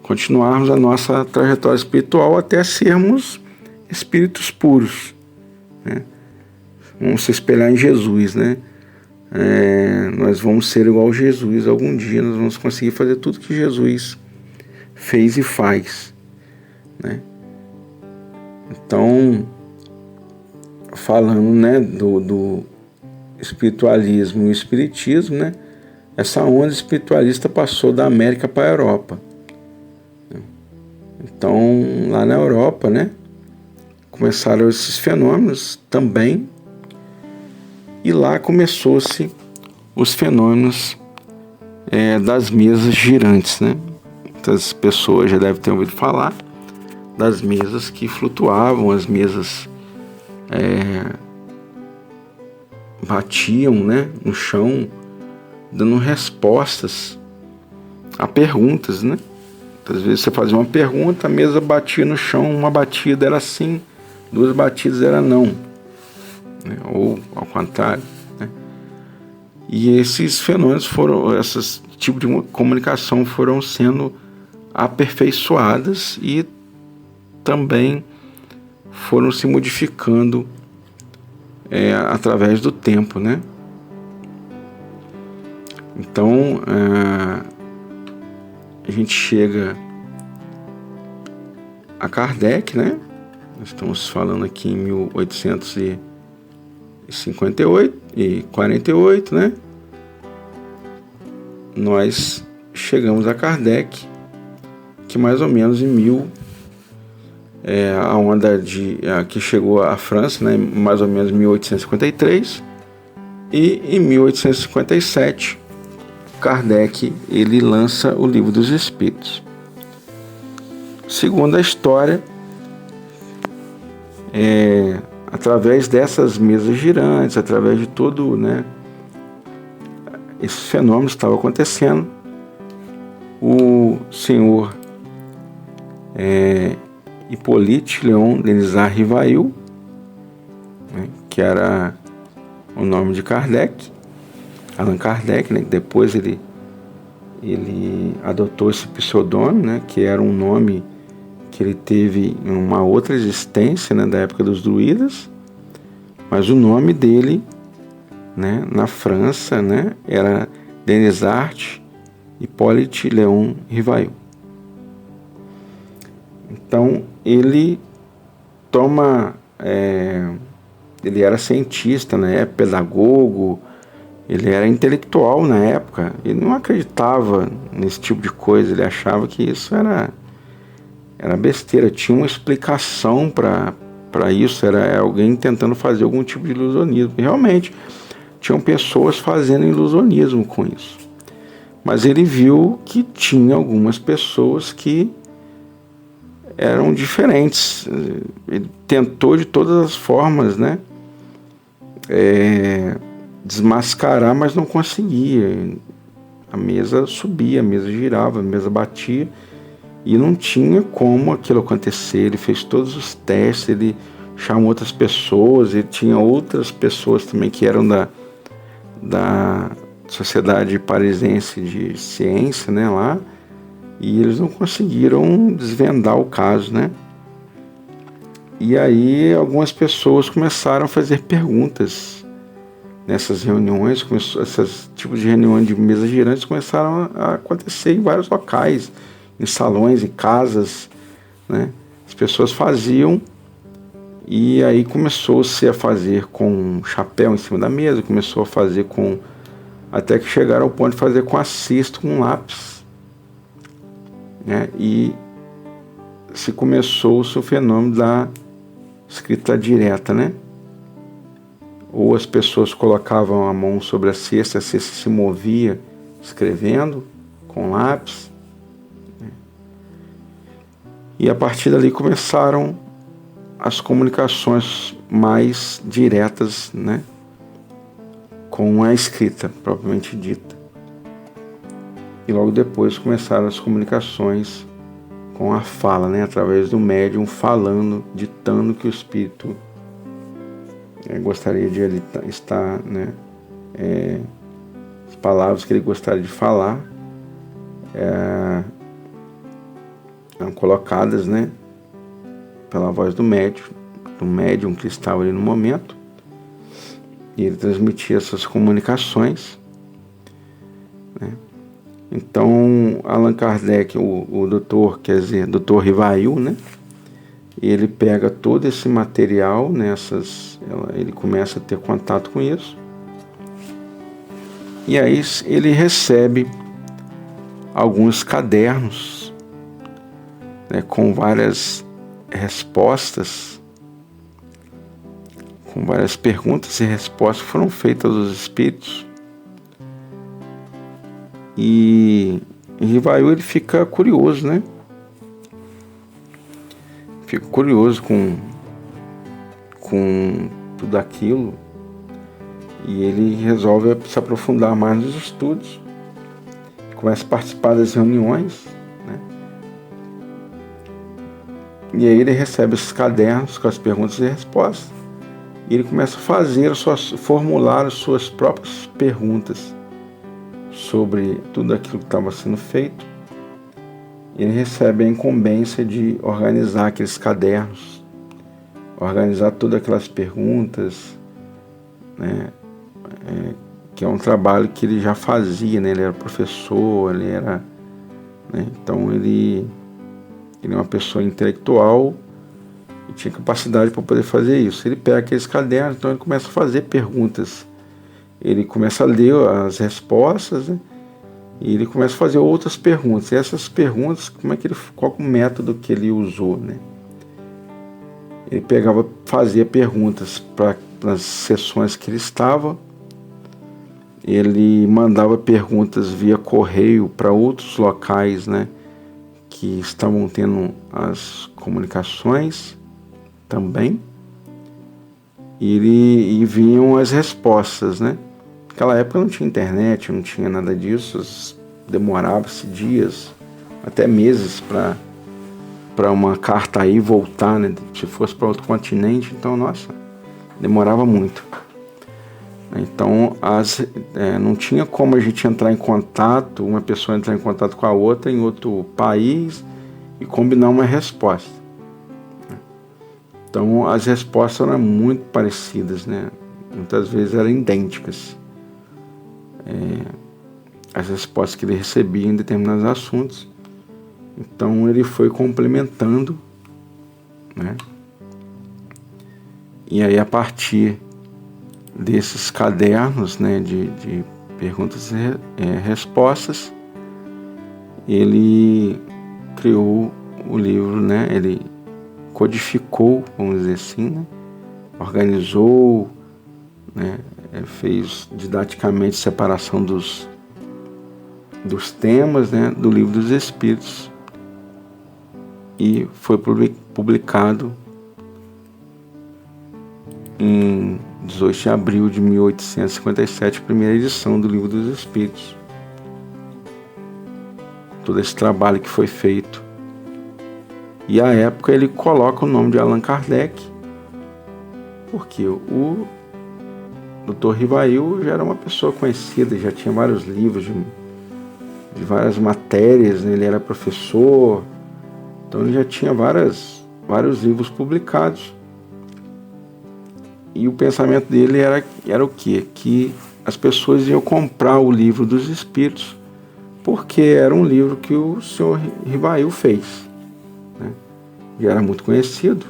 Continuarmos a nossa trajetória espiritual até sermos espíritos puros, né? Vamos se espelhar em Jesus, né? Nós vamos ser igual a Jesus. Algum dia nós vamos conseguir fazer tudo que Jesus fez e faz, né? Então, falando, né, do espiritualismo e o espiritismo, né, essa onda espiritualista passou da América para a Europa. Então, lá na Europa, né, começaram esses fenômenos também, e lá começou-se os fenômenos das mesas girantes, né? Muitas pessoas já devem ter ouvido falar das mesas que flutuavam, as mesas batiam, né, no chão, dando respostas a perguntas, né? Às vezes você fazia uma pergunta, a mesa batia no chão, uma batida era sim, duas batidas era não, né? Ou ao contrário, né? E esses fenômenos esses tipos de comunicação foram sendo aperfeiçoadas e também foram se modificando através do tempo, né? Então a gente chega a Kardec, né? Nós estamos falando aqui em 1848, né? Nós chegamos a Kardec, que mais ou menos em a onda que chegou à França, né, mais ou menos em 1853, e em 1857 Kardec ele lança o Livro dos Espíritos. Segundo a história, através dessas mesas girantes, através de todo, né, esses fenômenos que estavam acontecendo, o senhor Hippolyte Léon Denisard Rivail, né, que era o nome de Kardec, Allan Kardec, né, que depois ele adotou esse pseudônimo, né, que era um nome que ele teve em uma outra existência, né, da época dos druidas, mas o nome dele, né, na França, né, era Denisard Hippolyte Léon Rivail. Então ele ele era cientista, né, pedagogo, ele era intelectual na época, ele não acreditava nesse tipo de coisa, ele achava que isso era besteira, tinha uma explicação para isso, era alguém tentando fazer algum tipo de ilusionismo. E realmente, tinham pessoas fazendo ilusionismo com isso. Mas ele viu que tinha algumas pessoas que eram diferentes. Ele tentou de todas as formas, né, desmascarar, mas não conseguia. A mesa subia, a mesa girava, a mesa batia e não tinha como aquilo acontecer. Ele fez todos os testes, ele chamou outras pessoas, ele tinha outras pessoas também que eram da Sociedade Parisiense de Ciência, né, lá, e eles não conseguiram desvendar o caso, né? E aí algumas pessoas começaram a fazer perguntas nessas reuniões, esses tipos de reuniões de mesas girantes começaram a acontecer em vários locais, em salões, em casas, né? As pessoas faziam e aí começou-se a fazer com um chapéu em cima da mesa, começou a fazer até que chegaram ao ponto de fazer com a cesta, com um lápis, né? E se começou-se o fenômeno da escrita direta, né? Ou as pessoas colocavam a mão sobre a cesta se movia escrevendo com lápis, né? E a partir dali começaram as comunicações mais diretas, né, com a escrita propriamente dita. E logo depois começaram as comunicações com a fala, né, através do médium falando, ditando que o espírito gostaria de estar, né, as palavras que ele gostaria de falar eram colocadas, né, pela voz do médium que estava ali no momento, e ele transmitia essas comunicações, né? Então Allan Kardec, o doutor, quer dizer, doutor Rivail, né, ele pega todo esse material, né, ele começa a ter contato com isso, e aí ele recebe alguns cadernos, né, com várias respostas, com várias perguntas e respostas que foram feitas aos espíritos. E Rivail, ele fica curioso, né? Fica curioso com tudo aquilo, e ele resolve se aprofundar mais nos estudos, começa a participar das reuniões, né? E aí ele recebe esses cadernos com as perguntas e respostas, e ele começa a formular as suas próprias perguntas sobre tudo aquilo que estava sendo feito. Ele recebe a incumbência de organizar aqueles cadernos, organizar todas aquelas perguntas, né? Que é um trabalho que ele já fazia, né? Ele era professor, ele era, né? Então ele é uma pessoa intelectual e tinha capacidade para poder fazer isso. Ele pega aqueles cadernos, então ele começa a fazer perguntas. Ele começa a ler as respostas, né? E ele começa a fazer outras perguntas. E essas perguntas, qual o método que ele usou, né? Ele fazia perguntas para as sessões que ele estava. Ele mandava perguntas via correio para outros locais, né, que estavam tendo as comunicações também. E vinham as respostas, né? Naquela época não tinha internet, não tinha nada disso, demorava-se dias, até meses para para uma carta aí voltar, né? Se fosse para outro continente, então, nossa, demorava muito. Então, não tinha como a gente entrar em contato, uma pessoa entrar em contato com a outra em outro país e combinar uma resposta. Então, as respostas eram muito parecidas, né? Muitas vezes eram idênticas. As respostas que ele recebia em determinados assuntos. Então, ele foi complementando, né? E aí, a partir desses cadernos, né, de perguntas e respostas, ele criou o livro, né? Ele codificou, vamos dizer assim, né? Organizou, né? Fez didaticamente separação dos temas, né? Do Livro dos Espíritos, e foi publicado em 18 de abril de 1857, primeira edição do Livro dos Espíritos. Todo esse trabalho que foi feito. E à época ele coloca o nome de Allan Kardec, porque o Dr. Rivail já era uma pessoa conhecida, já tinha vários livros de várias matérias, né? Ele era professor, então ele já tinha vários livros publicados. E o pensamento dele era o quê? Que as pessoas iam comprar o Livro dos Espíritos, porque era um livro que o senhor Rivail fez, né? Já era muito conhecido,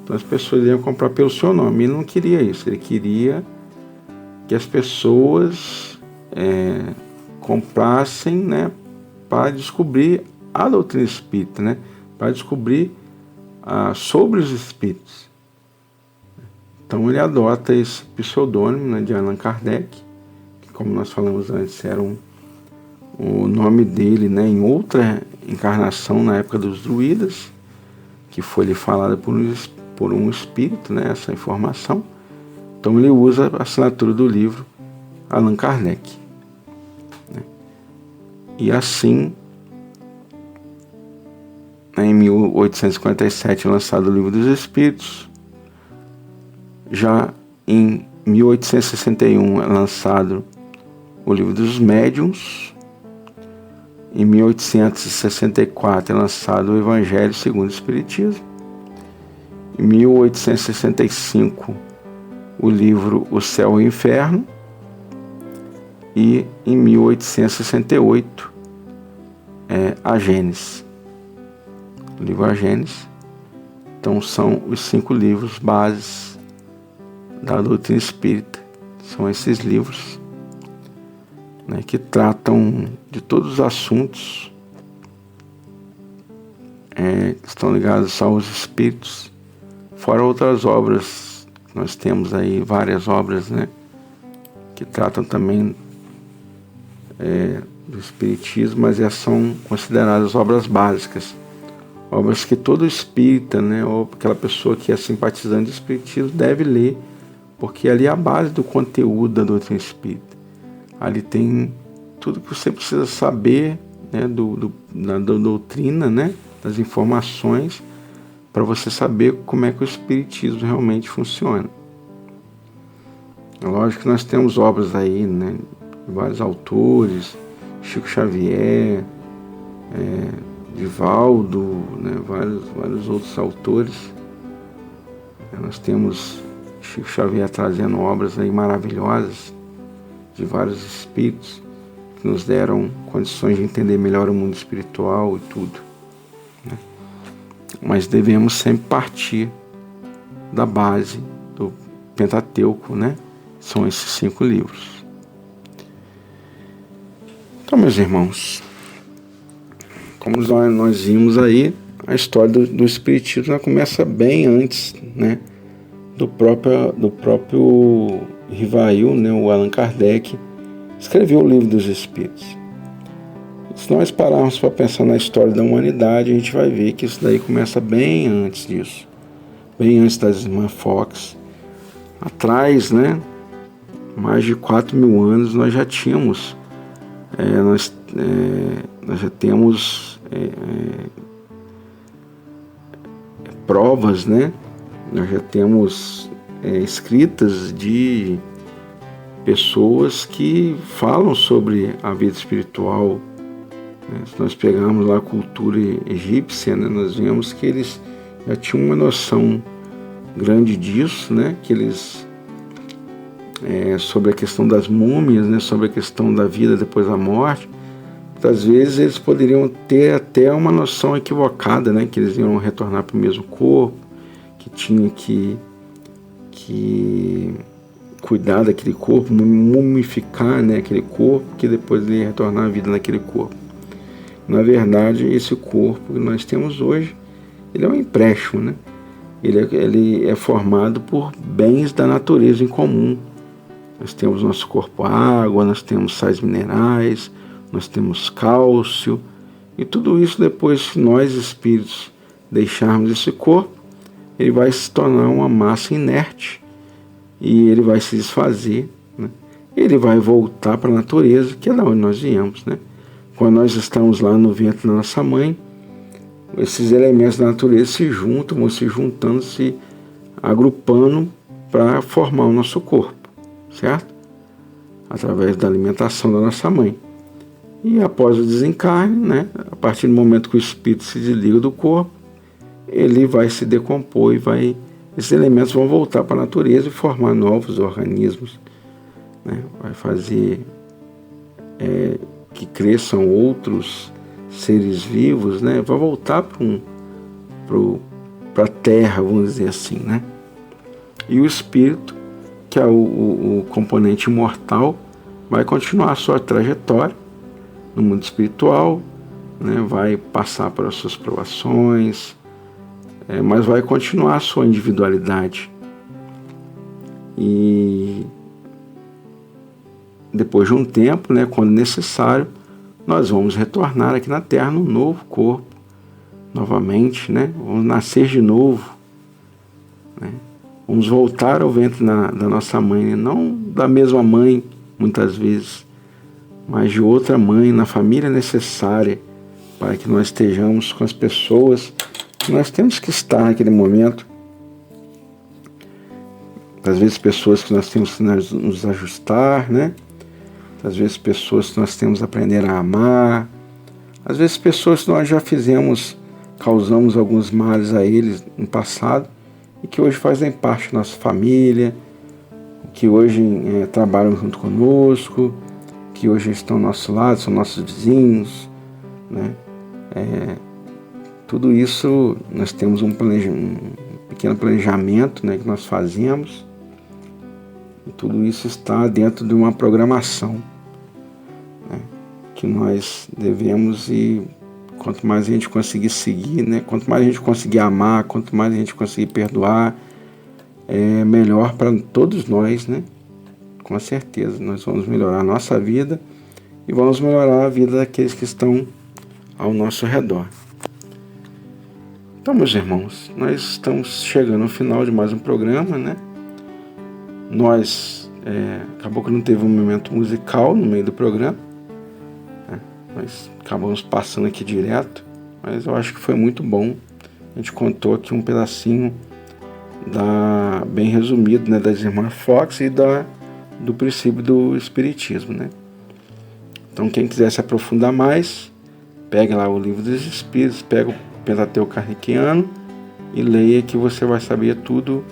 então as pessoas iam comprar pelo seu nome. Ele não queria isso, ele queria que as pessoas comprassem, né, para descobrir a doutrina espírita, né, para descobrir sobre os espíritos. Então ele adota esse pseudônimo, né, de Allan Kardec, que, como nós falamos antes, era o nome dele, né, em outra encarnação na época dos druidas, que foi lhe falada por um espírito, né, essa informação. Então ele usa a assinatura do livro Allan Kardec, né? E assim, em 1857 é lançado o Livro dos Espíritos. Já em 1861 é lançado o Livro dos Médiuns. Em 1864 é lançado o Evangelho segundo o Espiritismo. Em 1865 o livro O Céu e o Inferno. E em 1868 a Gênese, o livro A Gênese. Então são os 5 livros bases da doutrina espírita. São esses livros, né, que tratam de todos os assuntos que estão ligados aos espíritos, fora outras obras. Nós temos aí várias obras, né, que tratam também do espiritismo, mas essas são consideradas obras básicas, obras que todo espírita, né, ou aquela pessoa que é simpatizante do espiritismo deve ler, porque ali é a base do conteúdo da doutrina espírita. Ali tem tudo que você precisa saber, né, da doutrina, né, das informações, para você saber como é que o espiritismo realmente funciona. É lógico que nós temos obras aí, né, de vários autores, Chico Xavier, Divaldo, né, vários outros autores. Nós temos Chico Xavier trazendo obras aí maravilhosas de vários espíritos que nos deram condições de entender melhor o mundo espiritual e tudo, né? Mas devemos sempre partir da base do Pentateuco, né? São esses 5 livros. Então, meus irmãos, como nós vimos aí, a história do Espiritismo começa bem antes, né, do próprio Rivail, né, o Allan Kardec, escreveu o Livro dos Espíritos. Se nós pararmos para pensar na história da humanidade, a gente vai ver que isso daí começa bem antes disso, bem antes das irmãs Fox. Atrás, né, mais de 4.000 anos, nós já tínhamos, nós já temos provas, né? Nós já temos escritas de pessoas que falam sobre a vida espiritual, né? Se nós pegarmos lá a cultura egípcia, né, nós vemos que eles já tinham uma noção grande disso, né? Que eles sobre a questão das múmias, né? Sobre a questão da vida depois da morte. Muitas vezes eles poderiam ter até uma noção equivocada, né? Que eles iam retornar para o mesmo corpo, que tinha que cuidar daquele corpo, mumificar, né, aquele corpo, que depois ele ia retornar à vida naquele corpo. Na verdade, esse corpo que nós temos hoje, ele é um empréstimo, né? Ele é formado por bens da natureza em comum. Nós temos nosso corpo água, nós temos sais minerais, nós temos cálcio, e tudo isso depois, se nós espíritos deixarmos esse corpo, ele vai se tornar uma massa inerte, e ele vai se desfazer, né? Ele vai voltar para a natureza, que é da onde nós viemos, né? Quando nós estamos lá no ventre da nossa mãe, esses elementos da natureza se juntam, vão se juntando, se agrupando para formar o nosso corpo, certo? Através da alimentação da nossa mãe. E após o desencarne, né, a partir do momento que o espírito se desliga do corpo, ele vai se decompor e esses elementos vão voltar para a natureza e formar novos organismos, né? Vai fazer que cresçam outros seres vivos, né? Vai voltar para a terra, vamos dizer assim, né? E o espírito, que é o componente imortal, vai continuar a sua trajetória no mundo espiritual, né? Vai passar pelas suas provações, mas vai continuar a sua individualidade. E depois de um tempo, né, quando necessário, nós vamos retornar aqui na Terra num novo corpo, novamente, né? Vamos nascer de novo, né? Vamos voltar ao ventre da nossa mãe, né? Não da mesma mãe, muitas vezes, mas de outra mãe, na família necessária, para que nós estejamos com as pessoas que nós temos que estar naquele momento. Às vezes pessoas que nós temos que nos ajustar, né? Às vezes pessoas que nós temos que aprender a amar. Às vezes pessoas que nós já causamos alguns males a eles no passado e que hoje fazem parte da nossa família, que hoje trabalham junto conosco, que hoje estão ao nosso lado, são nossos vizinhos, né? Tudo isso nós temos um pequeno planejamento, né, que nós fazemos, e tudo isso está dentro de uma programação, né, que nós devemos, e quanto mais a gente conseguir seguir, né, quanto mais a gente conseguir amar, quanto mais a gente conseguir perdoar, é melhor para todos nós, né? Com certeza, nós vamos melhorar a nossa vida e vamos melhorar a vida daqueles que estão ao nosso redor. Então, meus irmãos, nós estamos chegando ao final de mais um programa, né? Acabou que não teve um momento musical no meio do programa, né? Nós acabamos passando aqui direto, mas eu acho que foi muito bom. A gente contou aqui um pedacinho bem resumido, né, das irmãs Fox e do princípio do Espiritismo, né? Então, quem quiser se aprofundar mais, pegue lá o Livro dos Espíritos, pega o Pentateuco Kardeciano e leia, que você vai saber tudo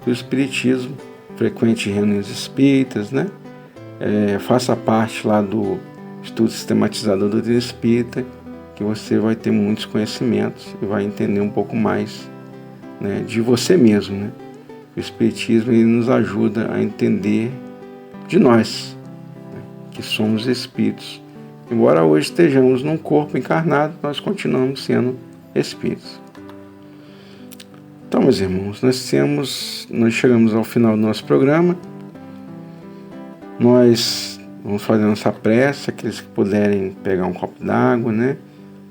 do Espiritismo. Frequente reuniões espíritas, né? Faça parte lá do estudo sistematizado da doutrina espírita, que você vai ter muitos conhecimentos e vai entender um pouco mais, né, de você mesmo, né? O Espiritismo, ele nos ajuda a entender de nós, né, que somos espíritos. Embora hoje estejamos num corpo encarnado, nós continuamos sendo espíritos. Então, meus irmãos, nós chegamos ao final do nosso programa. Nós vamos fazer nossa prece. Aqueles que puderem pegar um copo d'água, né,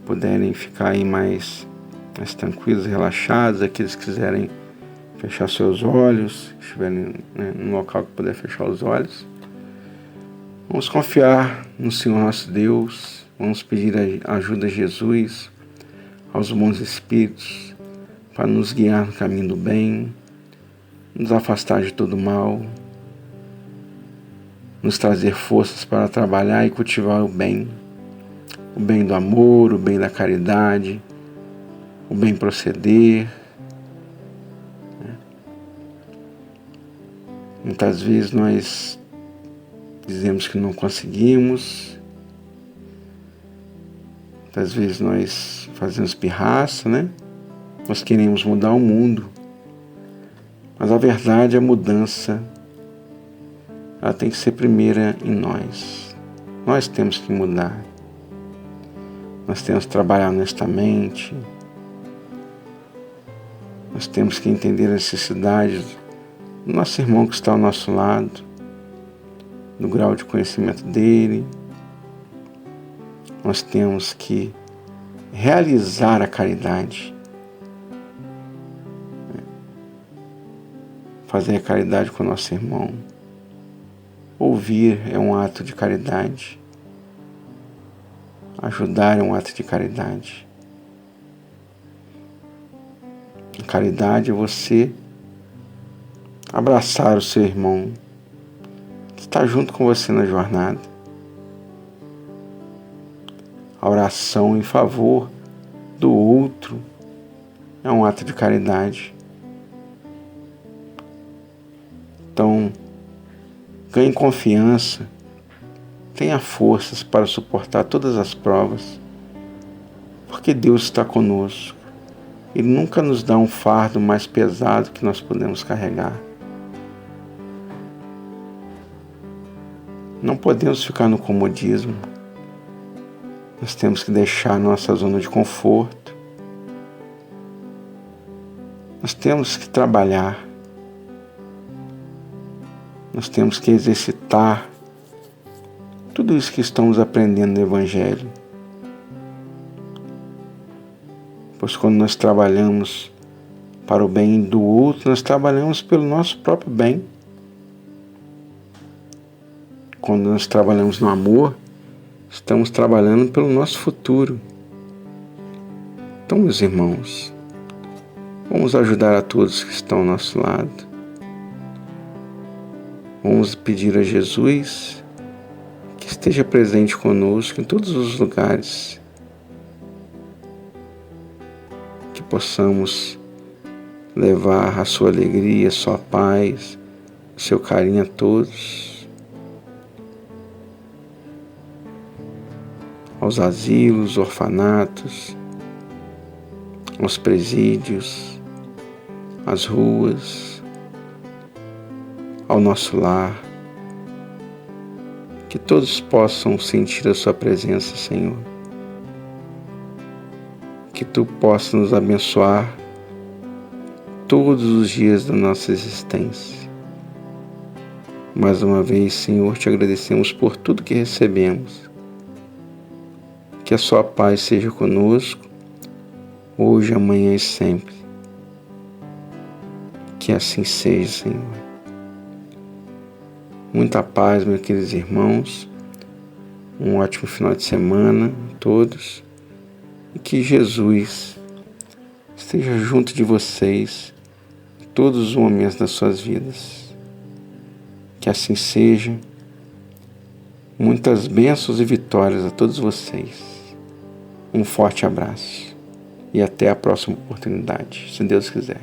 puderem ficar aí mais tranquilos, relaxados. Aqueles que quiserem fechar seus olhos, que estiverem, né, num local que puder fechar os olhos. Vamos confiar no Senhor nosso Deus. Vamos pedir a ajuda a Jesus, aos bons espíritos, para nos guiar no caminho do bem, nos afastar de todo mal, nos trazer forças para trabalhar e cultivar o bem do amor, o bem da caridade, o bem proceder. Muitas vezes nós dizemos que não conseguimos, muitas vezes nós fazemos pirraça, né? Nós queremos mudar o mundo, mas a verdade, a mudança, ela tem que ser primeira em nós. Nós temos que mudar. Nós temos que trabalhar honestamente. Nós temos que entender a necessidade do nosso irmão que está ao nosso lado, do grau de conhecimento dele. Nós temos que realizar a caridade. Fazer a caridade com o nosso irmão. Ouvir é um ato de caridade. Ajudar é um ato de caridade. A caridade é você abraçar o seu irmão que está junto com você na jornada. A oração em favor do outro é um ato de caridade. Então, ganhe confiança, tenha forças para suportar todas as provas, porque Deus está conosco. Ele nunca nos dá um fardo mais pesado que nós podemos carregar. Não podemos ficar no comodismo. Nós temos que deixar a nossa zona de conforto. Nós temos que trabalhar. Nós temos que exercitar tudo isso que estamos aprendendo no Evangelho. Pois quando nós trabalhamos para o bem do outro, nós trabalhamos pelo nosso próprio bem. Quando nós trabalhamos no amor, estamos trabalhando pelo nosso futuro. Então, meus irmãos, vamos ajudar a todos que estão ao nosso lado. Vamos pedir a Jesus que esteja presente conosco em todos os lugares, que possamos levar a sua alegria, a sua paz, o seu carinho a todos, aos asilos, orfanatos, aos presídios, às ruas, ao nosso lar, que todos possam sentir a sua presença, Senhor. Que Tu possas nos abençoar todos os dias da nossa existência. Mais uma vez, Senhor, Te agradecemos por tudo que recebemos. Que a Sua paz seja conosco, hoje, amanhã e sempre. Que assim seja, Senhor. Muita paz, meus queridos irmãos. Um ótimo final de semana a todos. E que Jesus esteja junto de vocês em todos os momentos das suas vidas. Que assim seja. Muitas bênçãos e vitórias a todos vocês. Um forte abraço. E até a próxima oportunidade, se Deus quiser.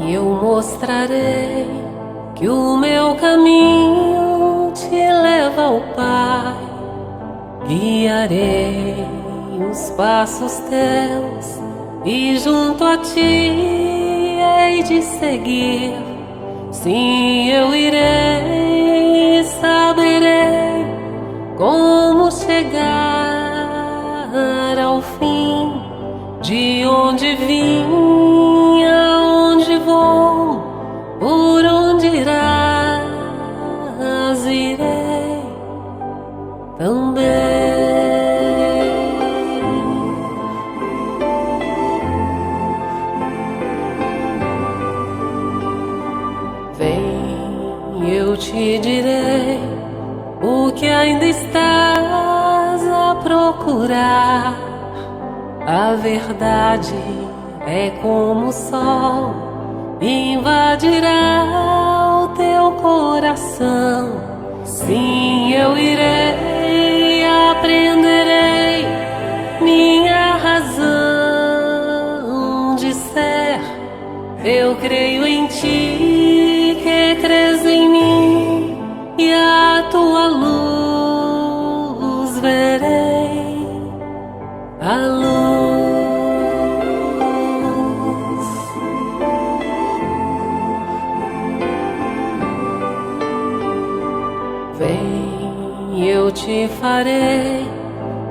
Eu mostrarei que o meu caminho te leva ao Pai. Guiarei os passos teus e junto a ti hei de seguir. Sim, eu irei, saberei como chegar ao fim, de onde vim, aonde vou, por onde irás, irei também. direi o que ainda estás a procurar. A verdade é como o sol, invadirá o teu coração. Sim, eu irei, aprenderei minha razão de ser. Eu creio em ti, que crês em mim, e a tua luz verei, a luz. Vem, eu te farei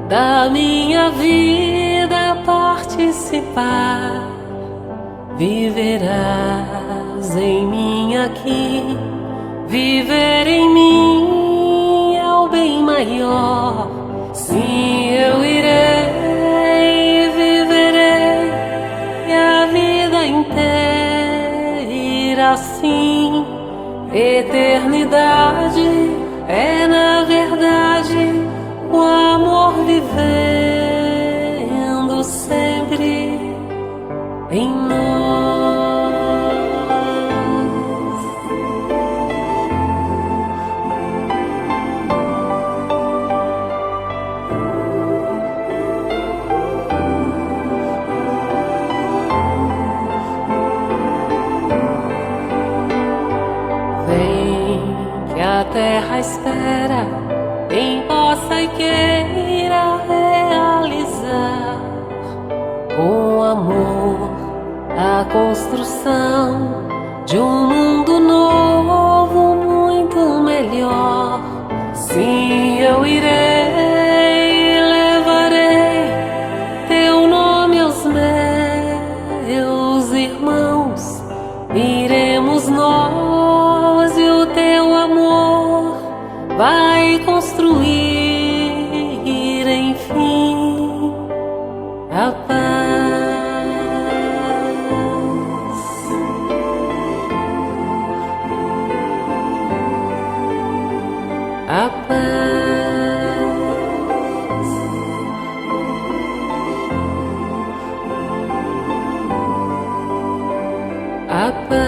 da minha vida participar. Viverás em mim aqui, viver em mim é o bem maior. Sim, eu irei, viverei e a vida inteira assim. Eternidade é na verdade o amor vivendo sempre em nós. Vem que a terra espera quem possa e queira realizar com amor a construção de um mundo novo, muito melhor. Sim, eu irei, levarei teu nome aos meus irmãos. Iremos nós e o teu amor vai construir, enfim, a paz. A paz, a paz.